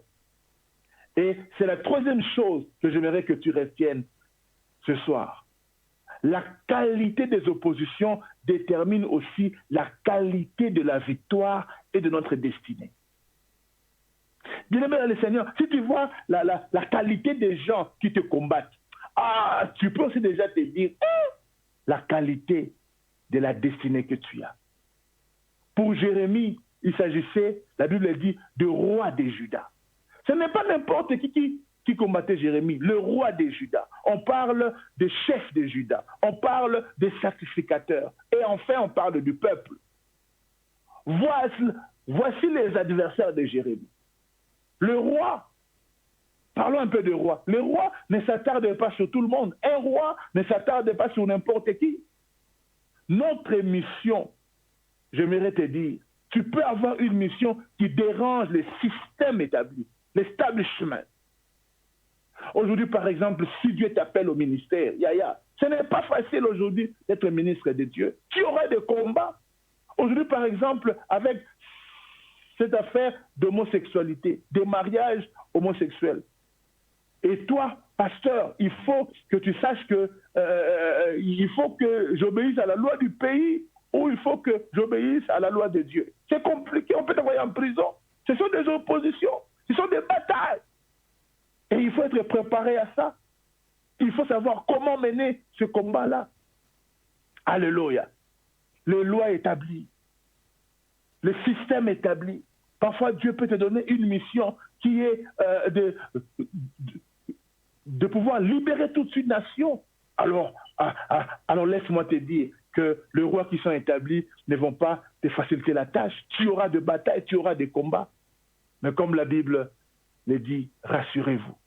Et c'est la troisième chose que j'aimerais que tu retiennes ce soir. La qualité des oppositions détermine aussi la qualité de la victoire et de notre destinée. Bien-aimé dans le Seigneur, si tu vois la qualité des gens qui te combattent, tu peux aussi déjà te dire la qualité de la destinée que tu as. Pour Jérémie, il s'agissait, la Bible dit, de roi des Judas. Ce n'est pas n'importe qui combattait Jérémie, le roi des Judas. On parle des chefs des Judas, on parle des sacrificateurs, et enfin on parle du peuple. Voici les adversaires de Jérémie. Le roi, parlons un peu de roi. Le roi ne s'attarde pas sur tout le monde. Un roi ne s'attarde pas sur n'importe qui. Notre mission, j'aimerais te dire, tu peux avoir une mission qui dérange les systèmes établis, l'establishment. Aujourd'hui, par exemple, si Dieu t'appelle au ministère, ce n'est pas facile aujourd'hui d'être ministre de Dieu. Tu auras des combats. Aujourd'hui, par exemple, avec cette affaire d'homosexualité, des mariages homosexuels. Et toi, pasteur, il faut que tu saches que il faut que j'obéisse à la loi du pays ou il faut que j'obéisse à la loi de Dieu. C'est compliqué, on peut t'envoyer en prison. Ce sont des oppositions, ce sont des batailles. Et il faut être préparé à ça. Il faut savoir comment mener ce combat-là. Alléluia. Les lois établies, le système établi. Parfois, Dieu peut te donner une mission qui est de pouvoir libérer toute une nation. Alors laisse-moi te dire que les rois qui sont établis ne vont pas te faciliter la tâche. Tu auras des batailles, tu auras des combats. Mais comme la Bible le dit, rassurez-vous,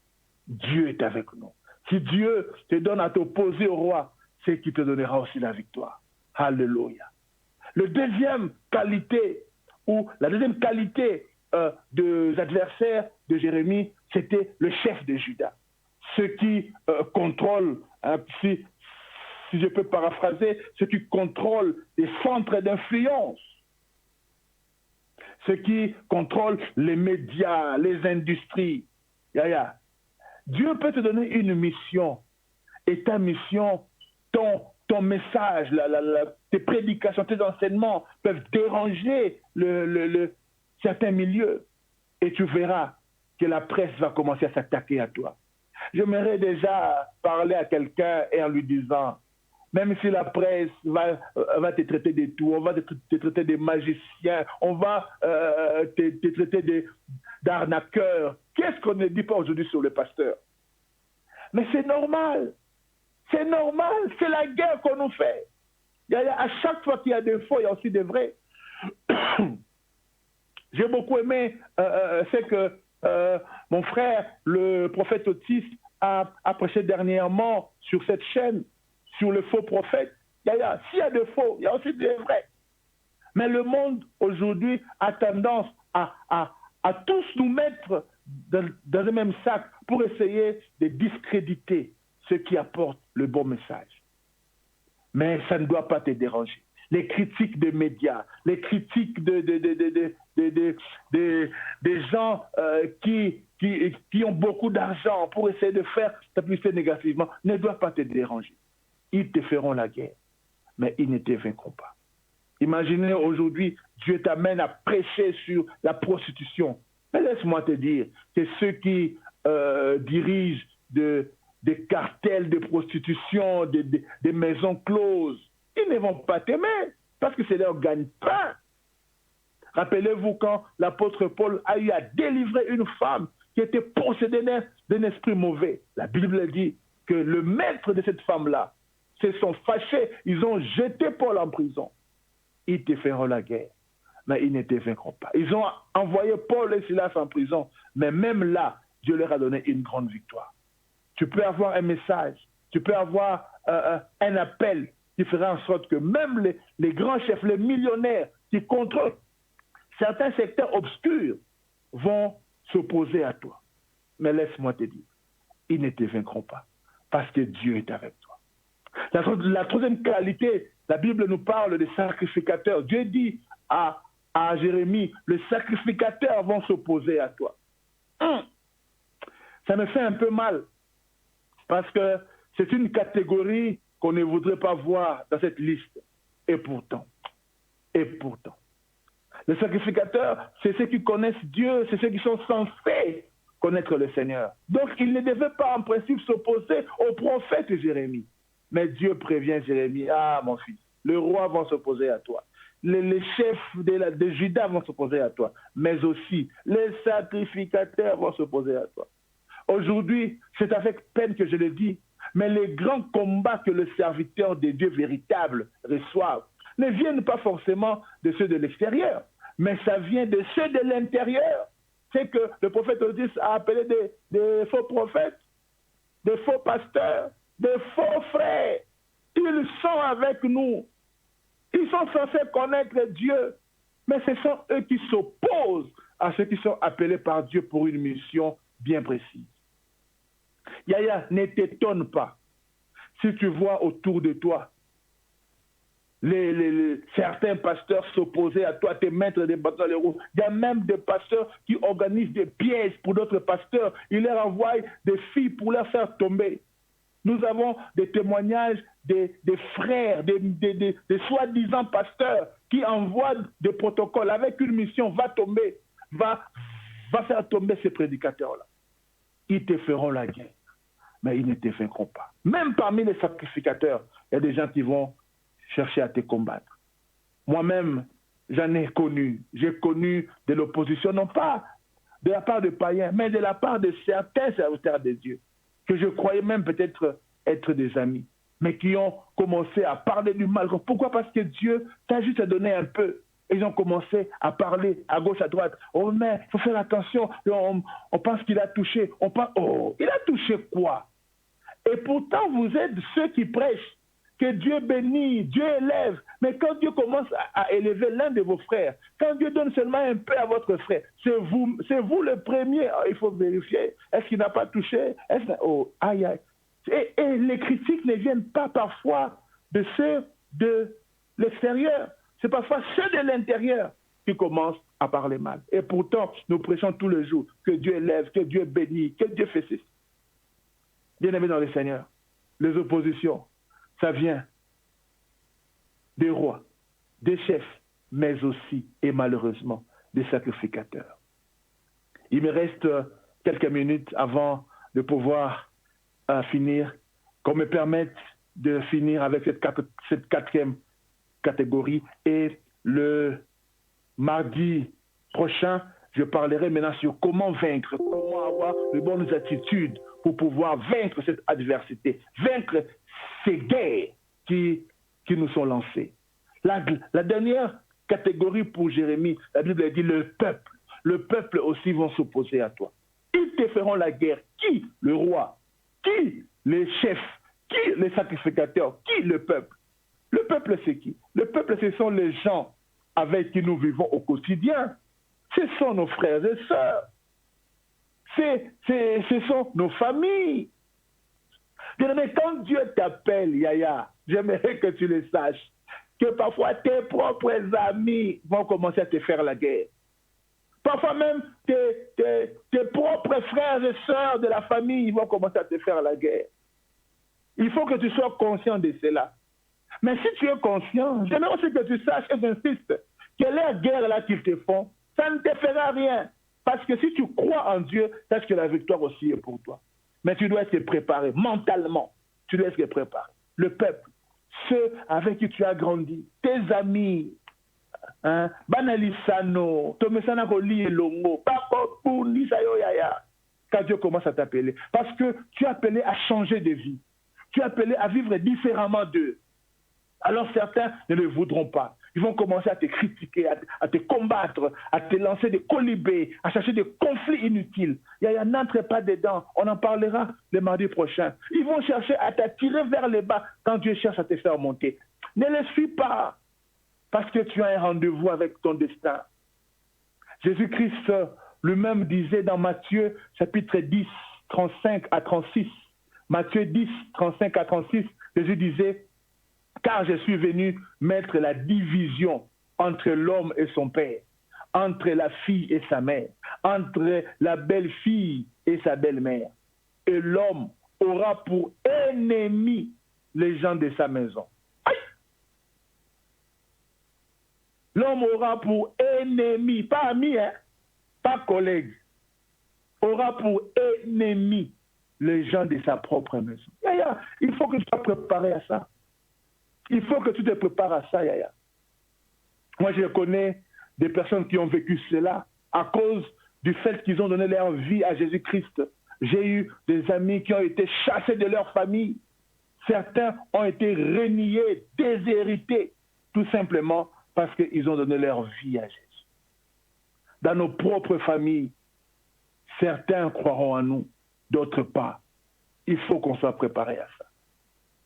Dieu est avec nous. Si Dieu te donne à t'opposer au roi, c'est qu'il te donnera aussi la victoire. Alléluia. La deuxième qualité des adversaires de Jérémie, c'était le chef de Juda. Ceux qui contrôlent, si je peux paraphraser, ceux qui contrôlent les centres d'influence, ceux qui contrôlent les médias, les industries. Dieu peut te donner une mission, et ta mission, ton message, tes prédications, tes enseignements peuvent déranger certains milieux. Et tu verras que la presse va commencer à s'attaquer à toi. J'aimerais déjà parler à quelqu'un et en lui disant, même si la presse va te traiter de tout, on va te traiter de magicien, on va te traiter d'arnaqueur, qu'est-ce qu'on ne dit pas aujourd'hui sur le pasteur? Mais c'est normal. C'est normal, c'est la guerre qu'on nous fait. À chaque fois qu'il y a des faux, il y a aussi des vrais. J'ai beaucoup aimé, c'est que mon frère, le prophète Otis, a prêché dernièrement sur cette chaîne, sur le faux prophète. S'il y a des faux, il y a aussi des vrais. Mais le monde aujourd'hui a tendance à tous nous mettre dans le même sac pour essayer de discréditer ceux qui apportent le bon message. Mais ça ne doit pas te déranger. Les critiques des médias, les critiques des gens qui ont beaucoup d'argent pour essayer de faire ta publicité négativement ne doivent pas te déranger. Ils te feront la guerre, mais ils ne te vaincront pas. Imaginez aujourd'hui, Dieu t'amène à prêcher sur la prostitution. Mais laisse-moi te dire que ceux qui dirigent des cartels de prostitution, des maisons closes, ils ne vont pas t'aimer parce que c'est leur gagne-pain. Rappelez-vous quand l'apôtre Paul a eu à délivrer une femme qui était possédée d'un esprit mauvais. La Bible dit que le maître de cette femme-là se sont fâchés, ils ont jeté Paul en prison. Ils te feront la guerre, mais ils ne te vaincront pas. Ils ont envoyé Paul et Silas en prison, mais même là, Dieu leur a donné une grande victoire. Tu peux avoir un message, tu peux avoir un appel qui fera en sorte que même les grands chefs, les millionnaires qui contrôlent certains secteurs obscurs vont s'opposer à toi. Mais laisse-moi te dire, ils ne te vaincront pas parce que Dieu est avec toi. La troisième qualité, la Bible nous parle des sacrificateurs. Dieu dit à Jérémie, les sacrificateurs vont s'opposer à toi. Ça me fait un peu mal parce que c'est une catégorie qu'on ne voudrait pas voir dans cette liste. Et pourtant, les sacrificateurs, c'est ceux qui connaissent Dieu, c'est ceux qui sont censés connaître le Seigneur. Donc, ils ne devaient pas en principe s'opposer au prophète Jérémie. Mais Dieu prévient Jérémie, ah mon fils, le roi va s'opposer à toi. Les chefs de Juda vont s'opposer à toi. Mais aussi, les sacrificateurs vont s'opposer à toi. Aujourd'hui, c'est avec peine que je le dis, mais les grands combats que le serviteur de Dieu véritable reçoit ne viennent pas forcément de ceux de l'extérieur, mais ça vient de ceux de l'intérieur. C'est que le prophète Otis a appelé des faux prophètes, des faux pasteurs, des faux frères. Ils sont avec nous. Ils sont censés connaître Dieu, mais ce sont eux qui s'opposent à ceux qui sont appelés par Dieu pour une mission bien précise. Yaya, ne t'étonne pas si tu vois autour de toi certains pasteurs s'opposaient à toi, te mettre des bâtons dans les roues. Il y a même des pasteurs qui organisent des pièges pour d'autres pasteurs. Ils leur envoient des filles pour leur faire tomber. Nous avons des témoignages des frères, des soi-disant pasteurs qui envoient des protocoles avec une mission, va faire tomber ces prédicateurs-là. Ils te feront la guerre, mais ils ne te vaincront pas. Même parmi les sacrificateurs, il y a des gens qui vont chercher à te combattre. Moi-même, j'en ai connu. J'ai connu de l'opposition, non pas de la part de païens, mais de la part de certains serviteurs de Dieu, que je croyais même peut-être être des amis, mais qui ont commencé à parler du mal. Pourquoi? Parce que Dieu t'a juste donné un peu. Ils ont commencé à parler à gauche, à droite. Oh, mais il faut faire attention. On pense qu'il a touché. Oh, il a touché quoi? Et pourtant, vous êtes ceux qui prêchent que Dieu bénit, Dieu élève. Mais quand Dieu commence à élever l'un de vos frères, quand Dieu donne seulement un peu à votre frère, c'est vous le premier. Oh, il faut vérifier. Est-ce qu'il n'a pas touché? Oh, aïe, aïe. Et les critiques ne viennent pas parfois de ceux de l'extérieur. C'est parfois ceux de l'intérieur qui commencent à parler mal. Et pourtant, nous prêchons tous les jours que Dieu élève, que Dieu bénit, que Dieu fait ceci. Bien-aimés dans le Seigneur, les oppositions, ça vient des rois, des chefs, mais aussi, et malheureusement, des sacrificateurs. Il me reste quelques minutes avant de pouvoir finir, qu'on me permette de finir avec cette quatrième catégorie. Et le mardi prochain, je parlerai maintenant sur comment vaincre, comment avoir de bonnes attitudes pour pouvoir vaincre cette adversité, vaincre ces guerres qui nous sont lancées. La dernière catégorie pour Jérémie, la Bible dit le peuple. Le peuple aussi vont s'opposer à toi. Ils te feront la guerre. Qui? Le roi. Qui? Les chefs. Qui? Les sacrificateurs. Qui? Le peuple. Le peuple, c'est qui? Le peuple, ce sont les gens avec qui nous vivons au quotidien. Ce sont nos frères et sœurs. Ce sont nos familles. Mais quand Dieu t'appelle, Yaya, j'aimerais que tu le saches, que parfois tes propres amis vont commencer à te faire la guerre. Parfois même tes propres frères et sœurs de la famille vont commencer à te faire la guerre. Il faut que tu sois conscient de cela. Mais si tu es conscient, j'aimerais aussi que tu saches, et j'insiste, que la guerre-là qu'ils te font, ça ne te fera rien. Parce que si tu crois en Dieu, sache que la victoire aussi est pour toi. Mais tu dois être préparé mentalement. Tu dois être préparé. Le peuple, ceux avec qui tu as grandi, tes amis, Banalisano, Tomesana Roli et Longo, quand Dieu commence à t'appeler. Parce que tu es appelé à changer de vie. Tu es appelé à vivre différemment d'eux. Alors certains ne le voudront pas. Ils vont commencer à te critiquer, à te combattre, à te lancer des colibés, à chercher des conflits inutiles. N'entre pas dedans. On en parlera le mardi prochain. Ils vont chercher à t'attirer vers le bas quand Dieu cherche à te faire monter. Ne les suis pas parce que tu as un rendez-vous avec ton destin. Jésus-Christ lui-même disait dans Matthieu chapitre 10, 35 à 36. Matthieu 10, 35 à 36, Jésus disait: car je suis venu mettre la division entre l'homme et son père, entre la fille et sa mère, entre la belle-fille et sa belle-mère. Et l'homme aura pour ennemi les gens de sa maison. Aïe! L'homme aura pour ennemi, pas ami, pas collègue, aura pour ennemi les gens de sa propre maison. Il faut que tu sois préparé à ça. Il faut que tu te prépares à ça, Yaya. Moi, je connais des personnes qui ont vécu cela à cause du fait qu'ils ont donné leur vie à Jésus-Christ. J'ai eu des amis qui ont été chassés de leur famille. Certains ont été reniés, déshérités, tout simplement parce qu'ils ont donné leur vie à Jésus. Dans nos propres familles, certains croiront en nous, d'autres pas. Il faut qu'on soit préparé à ça.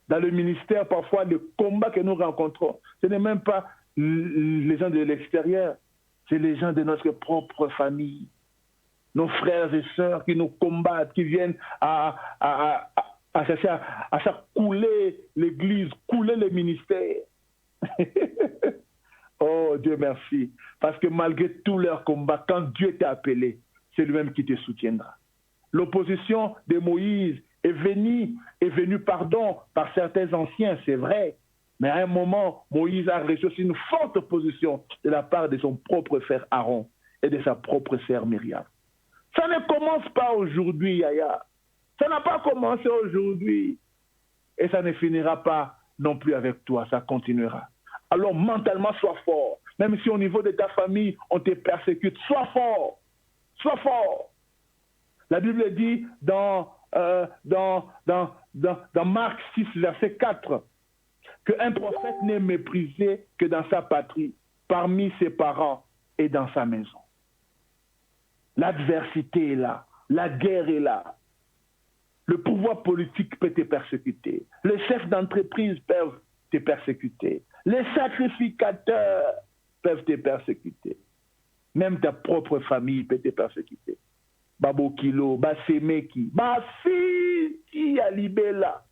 Dans le ministère, parfois, le combat que nous rencontrons, ce n'est même pas les gens de l'extérieur, c'est les gens de notre propre famille. Nos frères et sœurs qui nous combattent, qui viennent à chercher à faire couler l'Église, couler le ministère. Oh Dieu merci. Parce que malgré tous leurs combats, quand Dieu t'a appelé, c'est lui-même qui te soutiendra. L'opposition de Moïse est venue, pardon, par certains anciens, c'est vrai. Mais à un moment, Moïse a reçu aussi une forte opposition de la part de son propre frère Aaron et de sa propre sœur Myriam. Ça ne commence pas aujourd'hui, Yaya. Ça n'a pas commencé aujourd'hui. Et ça ne finira pas non plus avec toi, ça continuera. Alors mentalement, sois fort. Même si au niveau de ta famille, on te persécute, sois fort. Sois fort. La Bible dit dans Marc 6, verset 4, qu'un prophète n'est méprisé que dans sa patrie, parmi ses parents et dans sa maison. L'adversité est là, la guerre est là. Le pouvoir politique peut te persécuter. Les chefs d'entreprise peuvent te persécuter. Les sacrificateurs peuvent te persécuter. Même ta propre famille peut te persécuter. Babo Kilo, Basemeki, Bafiti Alibela.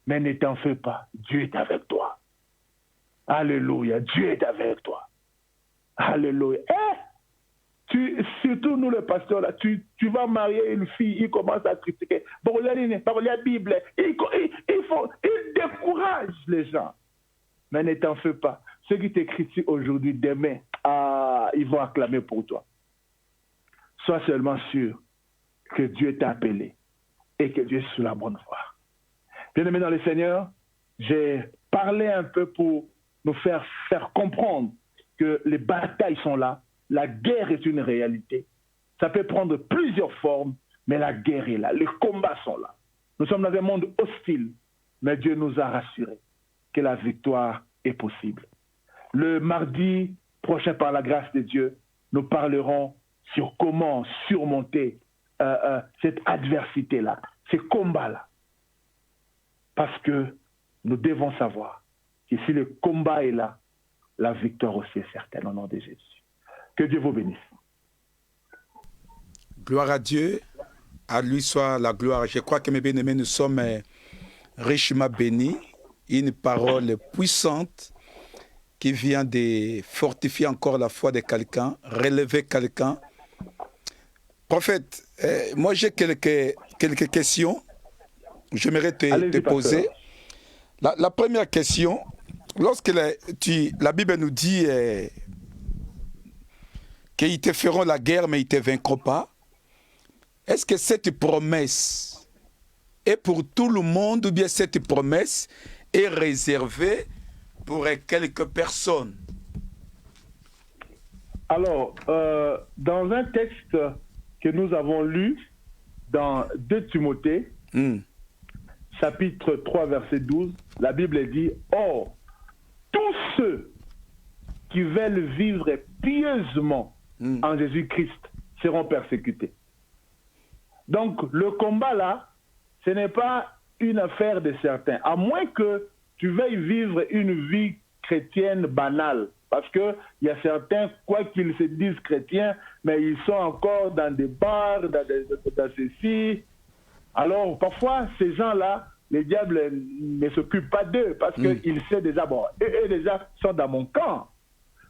Mais ne t'en fais pas, Dieu est avec toi. Alléluia, Dieu est avec toi. Alléluia. Surtout nous, les pasteurs, là, tu vas marier une fille, il commence à critiquer. Bon, la Bible, il décourage les gens. Mais ne t'en fais pas. Ceux qui te critiquent aujourd'hui, demain, ils vont acclamer pour toi. Sois seulement sûr que Dieu t'a appelé et que Dieu est sur la bonne voie. Bien-aimés dans le Seigneur, j'ai parlé un peu pour nous faire comprendre que les batailles sont là, la guerre est une réalité. Ça peut prendre plusieurs formes, mais la guerre est là, les combats sont là. Nous sommes dans un monde hostile, mais Dieu nous a rassurés que la victoire est possible. Le mardi prochain, par la grâce de Dieu, nous parlerons sur comment surmonter cette adversité-là, ces combats-là. Parce que nous devons savoir que si le combat est là, la victoire aussi est certaine au nom de Jésus. Que Dieu vous bénisse. Gloire à Dieu, à lui soit la gloire. Je crois que mes bien-aimés, nous sommes richement bénis. Une parole puissante qui vient de fortifier encore la foi de quelqu'un, relever quelqu'un. Prophète, moi j'ai quelques questions. J'aimerais te poser. La première question, lorsque la Bible nous dit qu'ils te feront la guerre, mais ils ne te vaincront pas, est-ce que cette promesse est pour tout le monde ou bien cette promesse est réservée pour quelques personnes? Alors, dans un texte que nous avons lu dans 2 Timothée, chapitre 3, verset 12, la Bible dit « Or, tous ceux qui veulent vivre pieusement en Jésus-Christ seront persécutés. » Donc, le combat là, ce n'est pas une affaire de certains. À moins que tu veuilles vivre une vie chrétienne banale. Parce qu'il y a certains, quoi qu'ils se disent chrétiens, mais ils sont encore dans des bars, dans ceci. Alors, parfois, ces gens-là, le diable ne s'occupe pas d'eux parce qu'il sait déjà, bon, eux déjà sont dans mon camp.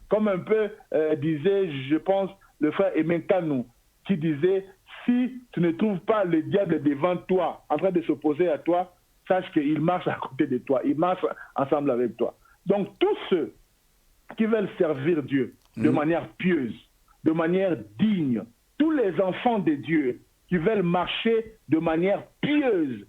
Comme un peu disait, je pense, le frère Aimé Kanou, qui disait, si tu ne trouves pas le diable devant toi, en train de s'opposer à toi, sache qu'il marche à côté de toi, il marche ensemble avec toi. Donc, tous ceux qui veulent servir Dieu de manière pieuse, de manière digne, tous les enfants de Dieu qui veulent marcher de manière pieuse,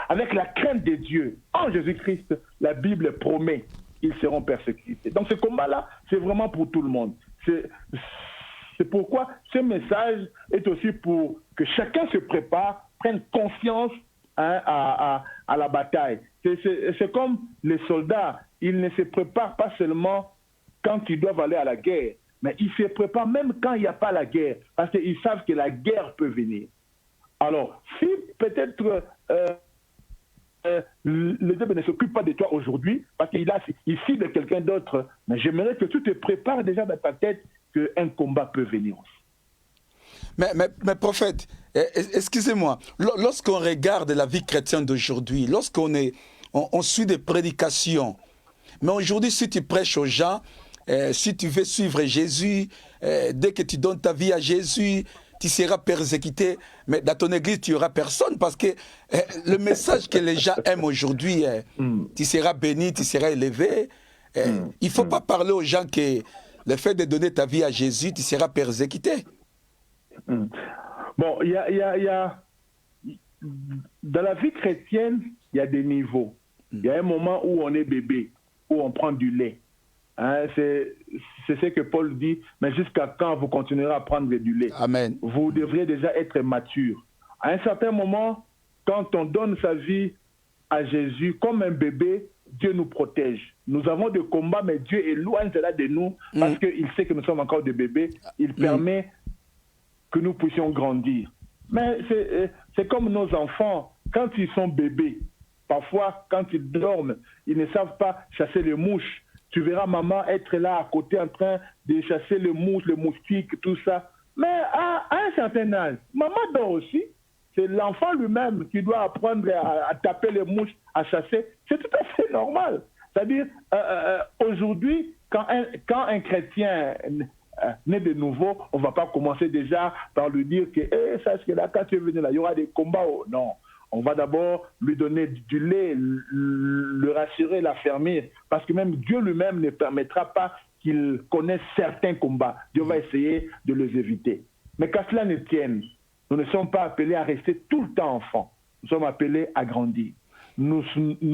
avec la crainte de Dieu, en Jésus-Christ, la Bible promet qu'ils seront persécutés. Donc ce combat-là, c'est vraiment pour tout le monde. C'est pourquoi ce message est aussi pour que chacun se prépare, prenne conscience à la bataille. C'est comme les soldats, ils ne se préparent pas seulement quand ils doivent aller à la guerre, mais ils se préparent même quand il n'y a pas la guerre, parce qu'ils savent que la guerre peut venir. Alors, si peut-être le diable ne s'occupe pas de toi aujourd'hui, parce qu'il cible quelqu'un d'autre, mais j'aimerais que tu te prépares déjà dans ta tête qu'un combat peut venir aussi. Mais prophète, excusez-moi, lorsqu'on regarde la vie chrétienne d'aujourd'hui, lorsqu'on suit des prédications, Mais aujourd'hui, si tu prêches aux gens, si tu veux suivre Jésus, dès que tu donnes ta vie à Jésus, tu seras persécuté. Mais dans ton église, tu n'auras personne parce que le message que les gens aiment aujourd'hui, tu seras béni, tu seras élevé. Il ne faut pas parler aux gens que le fait de donner ta vie à Jésus, tu seras persécuté. Bon, il y a dans la vie chrétienne, il y a des niveaux. Il y a un moment où on est bébé, où on prend du lait. Hein, c'est ce que Paul dit, mais jusqu'à quand vous continuerez à prendre du lait? Amen. Vous devriez déjà être mature. À un certain moment, quand on donne sa vie à Jésus comme un bébé, Dieu nous protège. Nous avons des combats, mais Dieu éloigne cela de nous parce qu'il sait que nous sommes encore des bébés. Il permet que nous puissions grandir. Mais c'est comme nos enfants, quand ils sont bébés, parfois, quand ils dorment, ils ne savent pas chasser les mouches. Tu verras maman être là à côté en train de chasser les mouches, les moustiques, tout ça. Mais à un certain âge, maman dort aussi. C'est l'enfant lui-même qui doit apprendre à taper les mouches, à chasser. C'est tout à fait normal. C'est-à-dire, aujourd'hui, quand un chrétien naît de nouveau, on ne va pas commencer déjà par lui dire que sache que là, quand tu es venu là, il y aura des combats. Oh, non. On va d'abord lui donner du lait, le rassurer, l'affermir, parce que même Dieu lui-même ne permettra pas qu'il connaisse certains combats. Dieu va essayer de les éviter. Mais qu'à cela ne tienne, nous ne sommes pas appelés à rester tout le temps enfants. Nous sommes appelés à grandir. Nous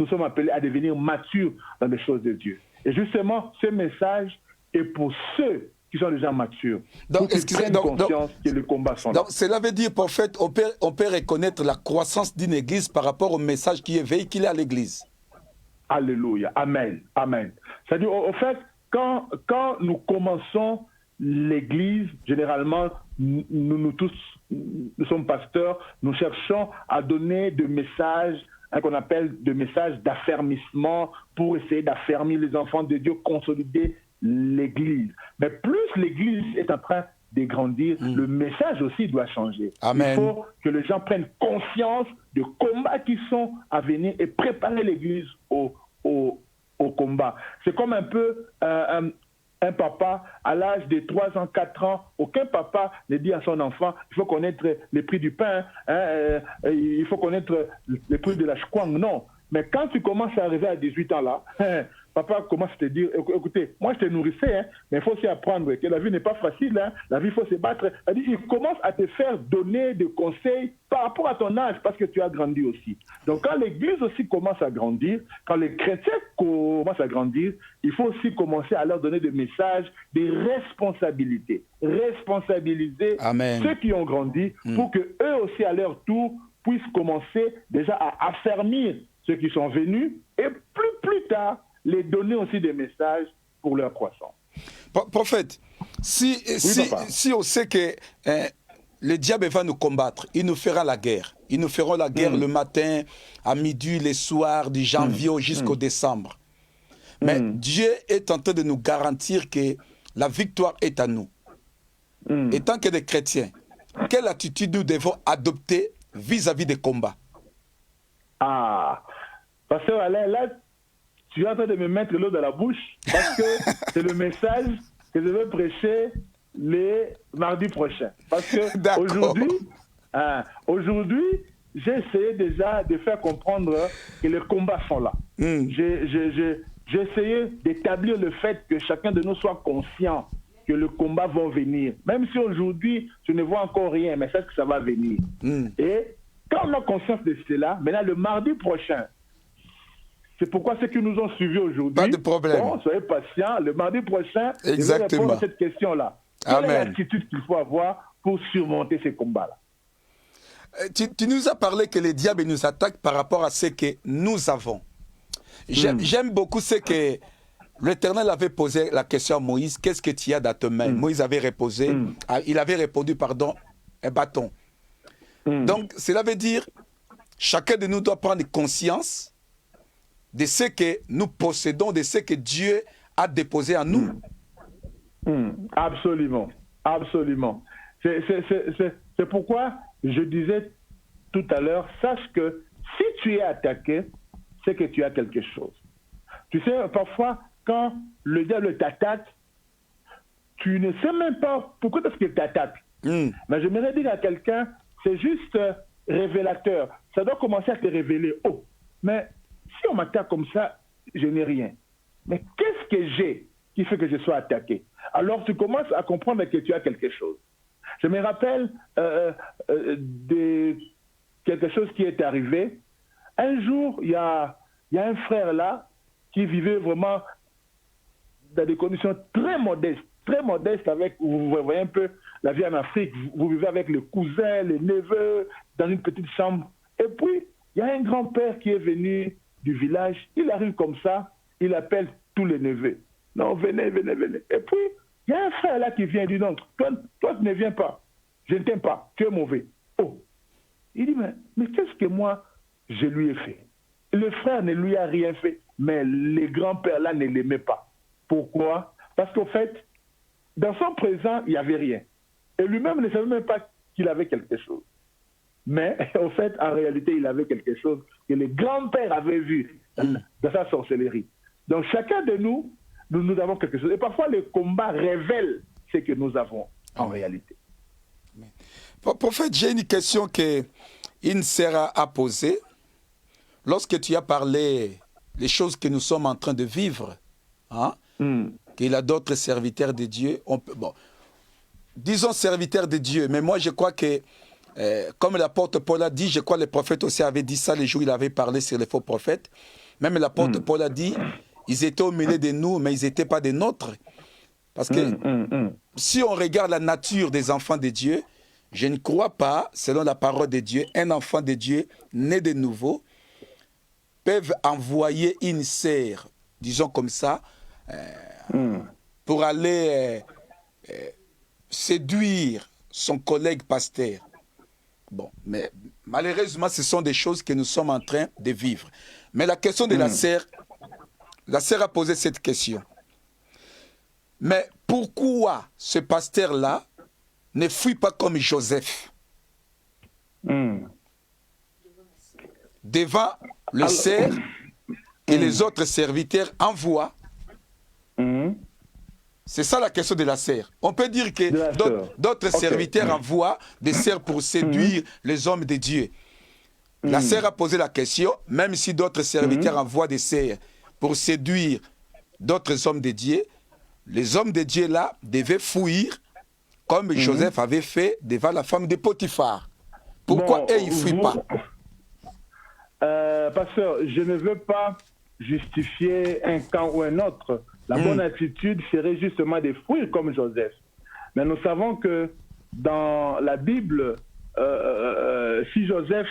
sommes appelés à devenir matures dans les choses de Dieu. Et justement, ce message est pour ceux qui sont déjà matures. Donc, pour qu'ils prennent conscience que les combats sont là. Donc, cela veut dire, prophète, on peut reconnaître la croissance d'une église par rapport au message qui est véhiculé à l'église. Alléluia. Amen. Amen. C'est-à-dire, au fait, quand nous commençons l'église, généralement, nous tous, nous sommes pasteurs, nous cherchons à donner des messages qu'on appelle des messages d'affermissement pour essayer d'affermir les enfants de Dieu, consolider l'église. Mais plus l'église est en train de grandir, le message aussi doit changer. Amen. Il faut que les gens prennent conscience des combats qui sont à venir et préparer l'église au combat. C'est comme un peu un papa à l'âge de 3 ans, 4 ans. Aucun papa ne dit à son enfant, il faut connaître les prix du pain, il faut connaître les prix de la chouang. Non. Mais quand tu commences à arriver à 18 ans là, papa commence à te dire, écoutez, moi je te nourrissais, mais il faut aussi apprendre que la vie n'est pas facile, la vie il faut se battre. Il commence à te faire donner des conseils par rapport à ton âge, parce que tu as grandi aussi. Donc quand l'église aussi commence à grandir, quand les chrétiens commencent à grandir, il faut aussi commencer à leur donner des messages, des responsabilités. Responsabiliser Amen. Ceux qui ont grandi pour que eux aussi à leur tour puissent commencer déjà à affermir ceux qui sont venus et plus tard les donner aussi des messages pour leur croissance. Prophète, si on sait que le diable va nous combattre, il nous fera la guerre. Ils nous feront la guerre le matin, à midi, le soir, du janvier jusqu'au décembre. Mais Dieu est en train de nous garantir que la victoire est à nous. Et tant que des chrétiens, quelle attitude nous devons adopter vis-à-vis des combats? Ah, pasteur Alain, là, tu es en train de me mettre l'eau dans la bouche parce que c'est le message que je vais prêcher les mardis prochains. Parce que aujourd'hui, j'ai essayé déjà de faire comprendre que les combats sont là. J'ai essayé d'établir le fait que chacun de nous soit conscient que le combat va venir. Même si aujourd'hui, je ne vois encore rien, mais c'est que ça va venir. Et quand on a conscience de cela, maintenant le mardi prochain, c'est pourquoi ceux qui nous ont suivis aujourd'hui, pas de problème. Bon, soyez patients, le mardi prochain, exactement, je vais répondre à cette question-là. Amen. Quelle est l'attitude qu'il faut avoir pour surmonter ces combats-là? Tu nous as parlé que le diable nous attaque par rapport à ce que nous avons. J'aime beaucoup ce que l'Éternel avait posé la question à Moïse, qu'est-ce que tu as dans tes mains? Moïse avait il avait répondu, un bâton. Donc, cela veut dire, chacun de nous doit prendre conscience de ce que nous possédons, de ce que Dieu a déposé en nous. Absolument, absolument. C'est pourquoi je disais tout à l'heure, sache que si tu es attaqué, c'est que tu as quelque chose. Tu sais, parfois, quand le diable t'attaque, tu ne sais même pas pourquoi est-ce qu'il t'attaque. Mais j'aimerais dire à quelqu'un, c'est juste révélateur. Ça doit commencer à te révéler. Oh, mais si on m'attaque comme ça, je n'ai rien. Mais qu'est-ce que j'ai qui fait que je sois attaqué? Alors tu commences à comprendre que tu as quelque chose. Je me rappelle de quelque chose qui est arrivé. Un jour, il y a un frère là qui vivait vraiment dans des conditions très modestes avec, vous voyez un peu la vie en Afrique, vous vivez avec les cousins, les neveux, dans une petite chambre. Et puis, il y a un grand-père qui est venu du village, il arrive comme ça, il appelle tous les neveux. Non, venez, venez, venez. Et puis, il y a un frère là qui vient, il dit non, toi tu ne viens pas, je ne t'aime pas, tu es mauvais. Oh, il dit, mais qu'est-ce que moi, je lui ai fait? Le frère ne lui a rien fait, mais les grands-pères là ne l'aimaient pas. Pourquoi? Parce qu'au fait, dans son présent, il n'y avait rien. Et lui-même ne savait même pas qu'il avait quelque chose. Mais, au fait, en réalité, il avait quelque chose que les grands-pères avaient vu dans sa sorcellerie. Donc, chacun de nous, nous avons quelque chose. Et parfois, le combat révèle ce que nous avons en réalité. Prophète, j'ai une question qu'une sœur a posée. Lorsque tu as parlé des choses que nous sommes en train de vivre, hein, qu'il a d'autres serviteurs de Dieu, bon, disons serviteurs de Dieu, mais moi je crois que, comme l'apôtre Paul a dit, je crois que le prophète aussi avait dit ça les jours où il avait parlé sur les faux prophètes, même l'apôtre Paul a dit, ils étaient au milieu de nous, mais ils n'étaient pas des nôtres. Parce que si on regarde la nature des enfants de Dieu, je ne crois pas, selon la parole de Dieu, un enfant de Dieu né de nouveau peuvent envoyer une sœur, disons comme ça, pour aller séduire son collègue pasteur. Bon, mais malheureusement, ce sont des choses que nous sommes en train de vivre. Mais la question de la sœur a posé cette question. Mais pourquoi ce pasteur-là ne fuit pas comme Joseph devant le cerf que les autres serviteurs envoient? C'est ça la question de la serre. On peut dire que d'autres serviteurs envoient des serres pour séduire les hommes de Dieu. La serre a posé la question, même si d'autres serviteurs envoient des serres pour séduire d'autres hommes de Dieu, les hommes de Dieu là devaient fuir comme Joseph avait fait devant la femme de Potiphar. Pourquoi eux, ils ne fuient pas? Pasteur, je ne veux pas justifier un camp ou un autre. La bonne attitude serait justement de fuir comme Joseph. Mais nous savons que dans la Bible, si Joseph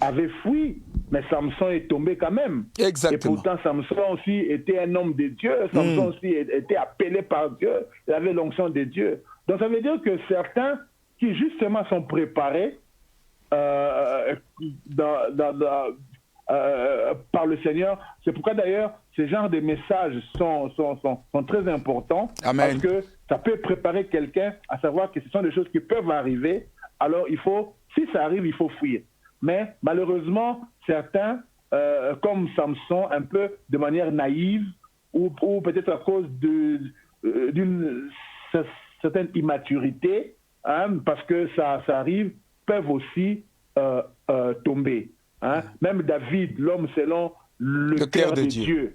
avait fui, mais Samson est tombé quand même. Exactement. Et pourtant, Samson aussi était un homme de Dieu. Samson aussi était appelé par Dieu. Il avait l'onction de Dieu. Donc ça veut dire que certains qui justement sont préparés par le Seigneur, c'est pourquoi d'ailleurs ces genres de messages sont très importants. Amen. Parce que ça peut préparer quelqu'un à savoir que ce sont des choses qui peuvent arriver. Alors il faut, si ça arrive, il faut fuir. Mais malheureusement, certains, comme Samson, un peu de manière naïve ou peut-être à cause d'une certaine immaturité, hein, parce que ça arrive, peuvent aussi tomber. Hein. Même David, l'homme selon le cœur de Dieu,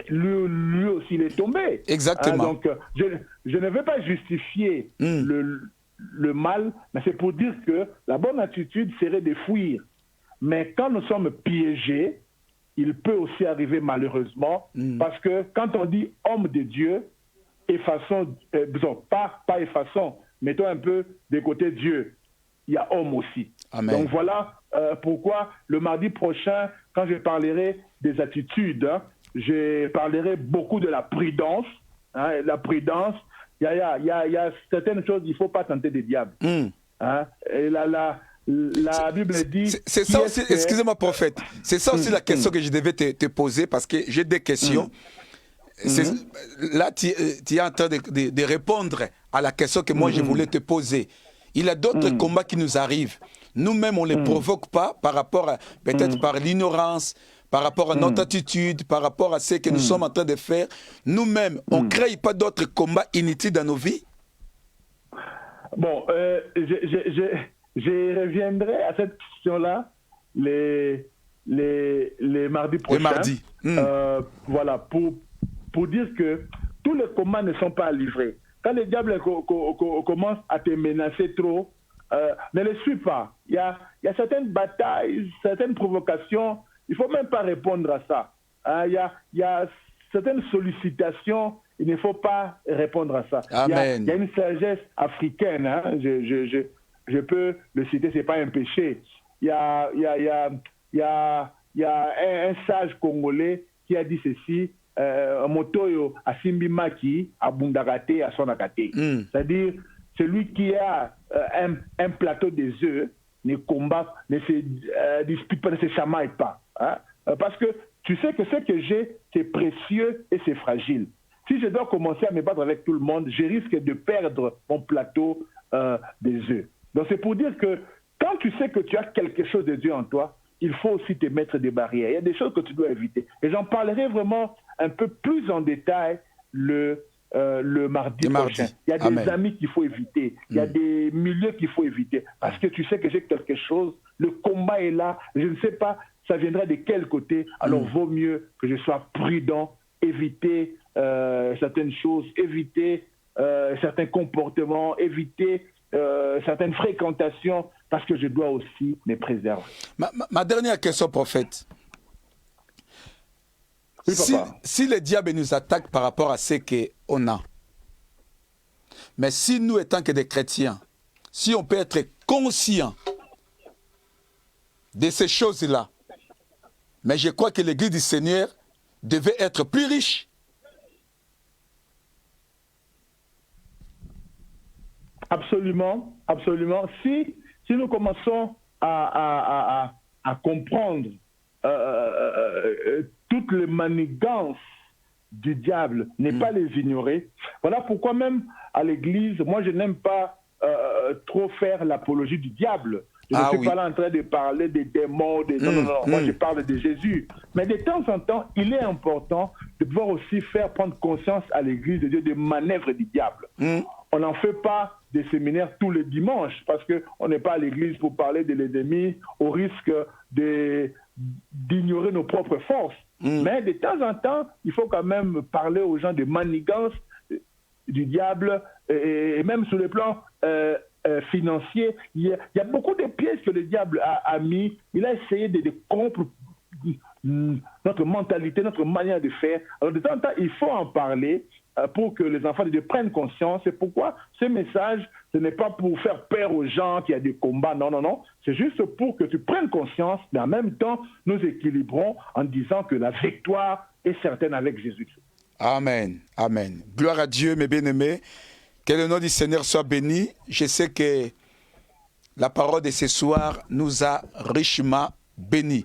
lui aussi il est tombé. Exactement. Hein, donc je ne veux pas justifier le mal, mais c'est pour dire que la bonne attitude serait de fuir. Mais quand nous sommes piégés, il peut aussi arriver malheureusement, parce que quand on dit homme de Dieu, effaçons, pas effaçons, mettons un peu de côté Dieu, il y a homme aussi. Amen. Donc voilà pourquoi le mardi prochain, quand je parlerai des attitudes, hein, je parlerai beaucoup de la prudence. Hein, la prudence, il y a certaines choses, il ne faut pas tenter des diables. Hein, et la Bible dit... C'est ça aussi, excusez-moi prophète, c'est ça aussi la question que je devais te poser, parce que j'ai des questions. Là, tu es en train de répondre à la question que moi je voulais te poser. Il y a d'autres combats qui nous arrivent. Nous-mêmes, on ne les provoque pas par rapport à, peut-être par l'ignorance, par rapport à notre attitude, par rapport à ce que nous sommes en train de faire, nous-mêmes, on ne crée pas d'autres combats inutiles dans nos vies? Bon, je reviendrai à cette question-là les mardis prochains. Les mardis. Voilà, pour dire que tous les combats ne sont pas livrés. Quand le diable commence à te menacer trop, ne les suis pas. Il y a certaines batailles, certaines provocations, il ne faut même pas répondre à ça. Il y a certaines sollicitations, il ne faut pas répondre à ça. Amen. Il y a une sagesse africaine, hein, je peux le citer, ce n'est pas un péché. Il y a un sage congolais qui a dit ceci, Motoyo Asimbi Maki Abundagate Asonakate. C'est-à-dire, celui qui a un plateau des œufs ne combat, ne se dispute pas, ne se chamaille pas. Hein? Parce que tu sais que ce que j'ai, c'est précieux et c'est fragile. Si je dois commencer à me battre avec tout le monde, je risque de perdre mon plateau des œufs. Donc c'est pour dire que quand tu sais que tu as quelque chose de Dieu en toi, il faut aussi te mettre des barrières. Il y a des choses que tu dois éviter. Et j'en parlerai vraiment un peu plus en détail le mardi prochain. Il y a des amis qu'il faut éviter. Il y a des milieux qu'il faut éviter. Parce que tu sais que j'ai quelque chose, le combat est là, je ne sais pas, ça viendra de quel côté, alors vaut mieux que je sois prudent, éviter certaines choses, éviter certains comportements, éviter certaines fréquentations, parce que je dois aussi me préserver. Ma dernière question, prophète. Oui, si le diable nous attaque par rapport à ce qu'on a, mais si nous, étant que des chrétiens, si on peut être conscient de ces choses-là, mais je crois que l'Église du Seigneur devait être plus riche. Absolument, absolument. Si nous commençons à comprendre toutes les manigances du diable, ne pas les ignorer. Voilà pourquoi même à l'Église, moi je n'aime pas trop faire l'apologie du diable. Je ne suis pas là en train de parler des démons, non, moi je parle de Jésus. Mais de temps en temps, il est important de pouvoir aussi faire prendre conscience à l'Église de Dieu des manœuvres du diable. On n'en fait pas des séminaires tous les dimanches parce qu'on n'est pas à l'église pour parler de l'ennemi au risque d'ignorer nos propres forces. Mais de temps en temps, il faut quand même parler aux gens des manigances du diable et même sur le plan financier. Il y a beaucoup de pièces que le diable a mis. Il a essayé de corrompre notre mentalité, notre manière de faire. Alors de temps en temps, il faut en parler pour que les enfants de Dieu prennent conscience. C'est pourquoi ce message, ce n'est pas pour faire peur aux gens qu'il y a des combats. Non, non, non. C'est juste pour que tu prennes conscience, mais en même temps, nous équilibrons en disant que la victoire est certaine avec Jésus. Amen. Amen. Gloire à Dieu, mes bien-aimés. Que le nom du Seigneur soit béni. Je sais que la parole de ce soir nous a richement bénis.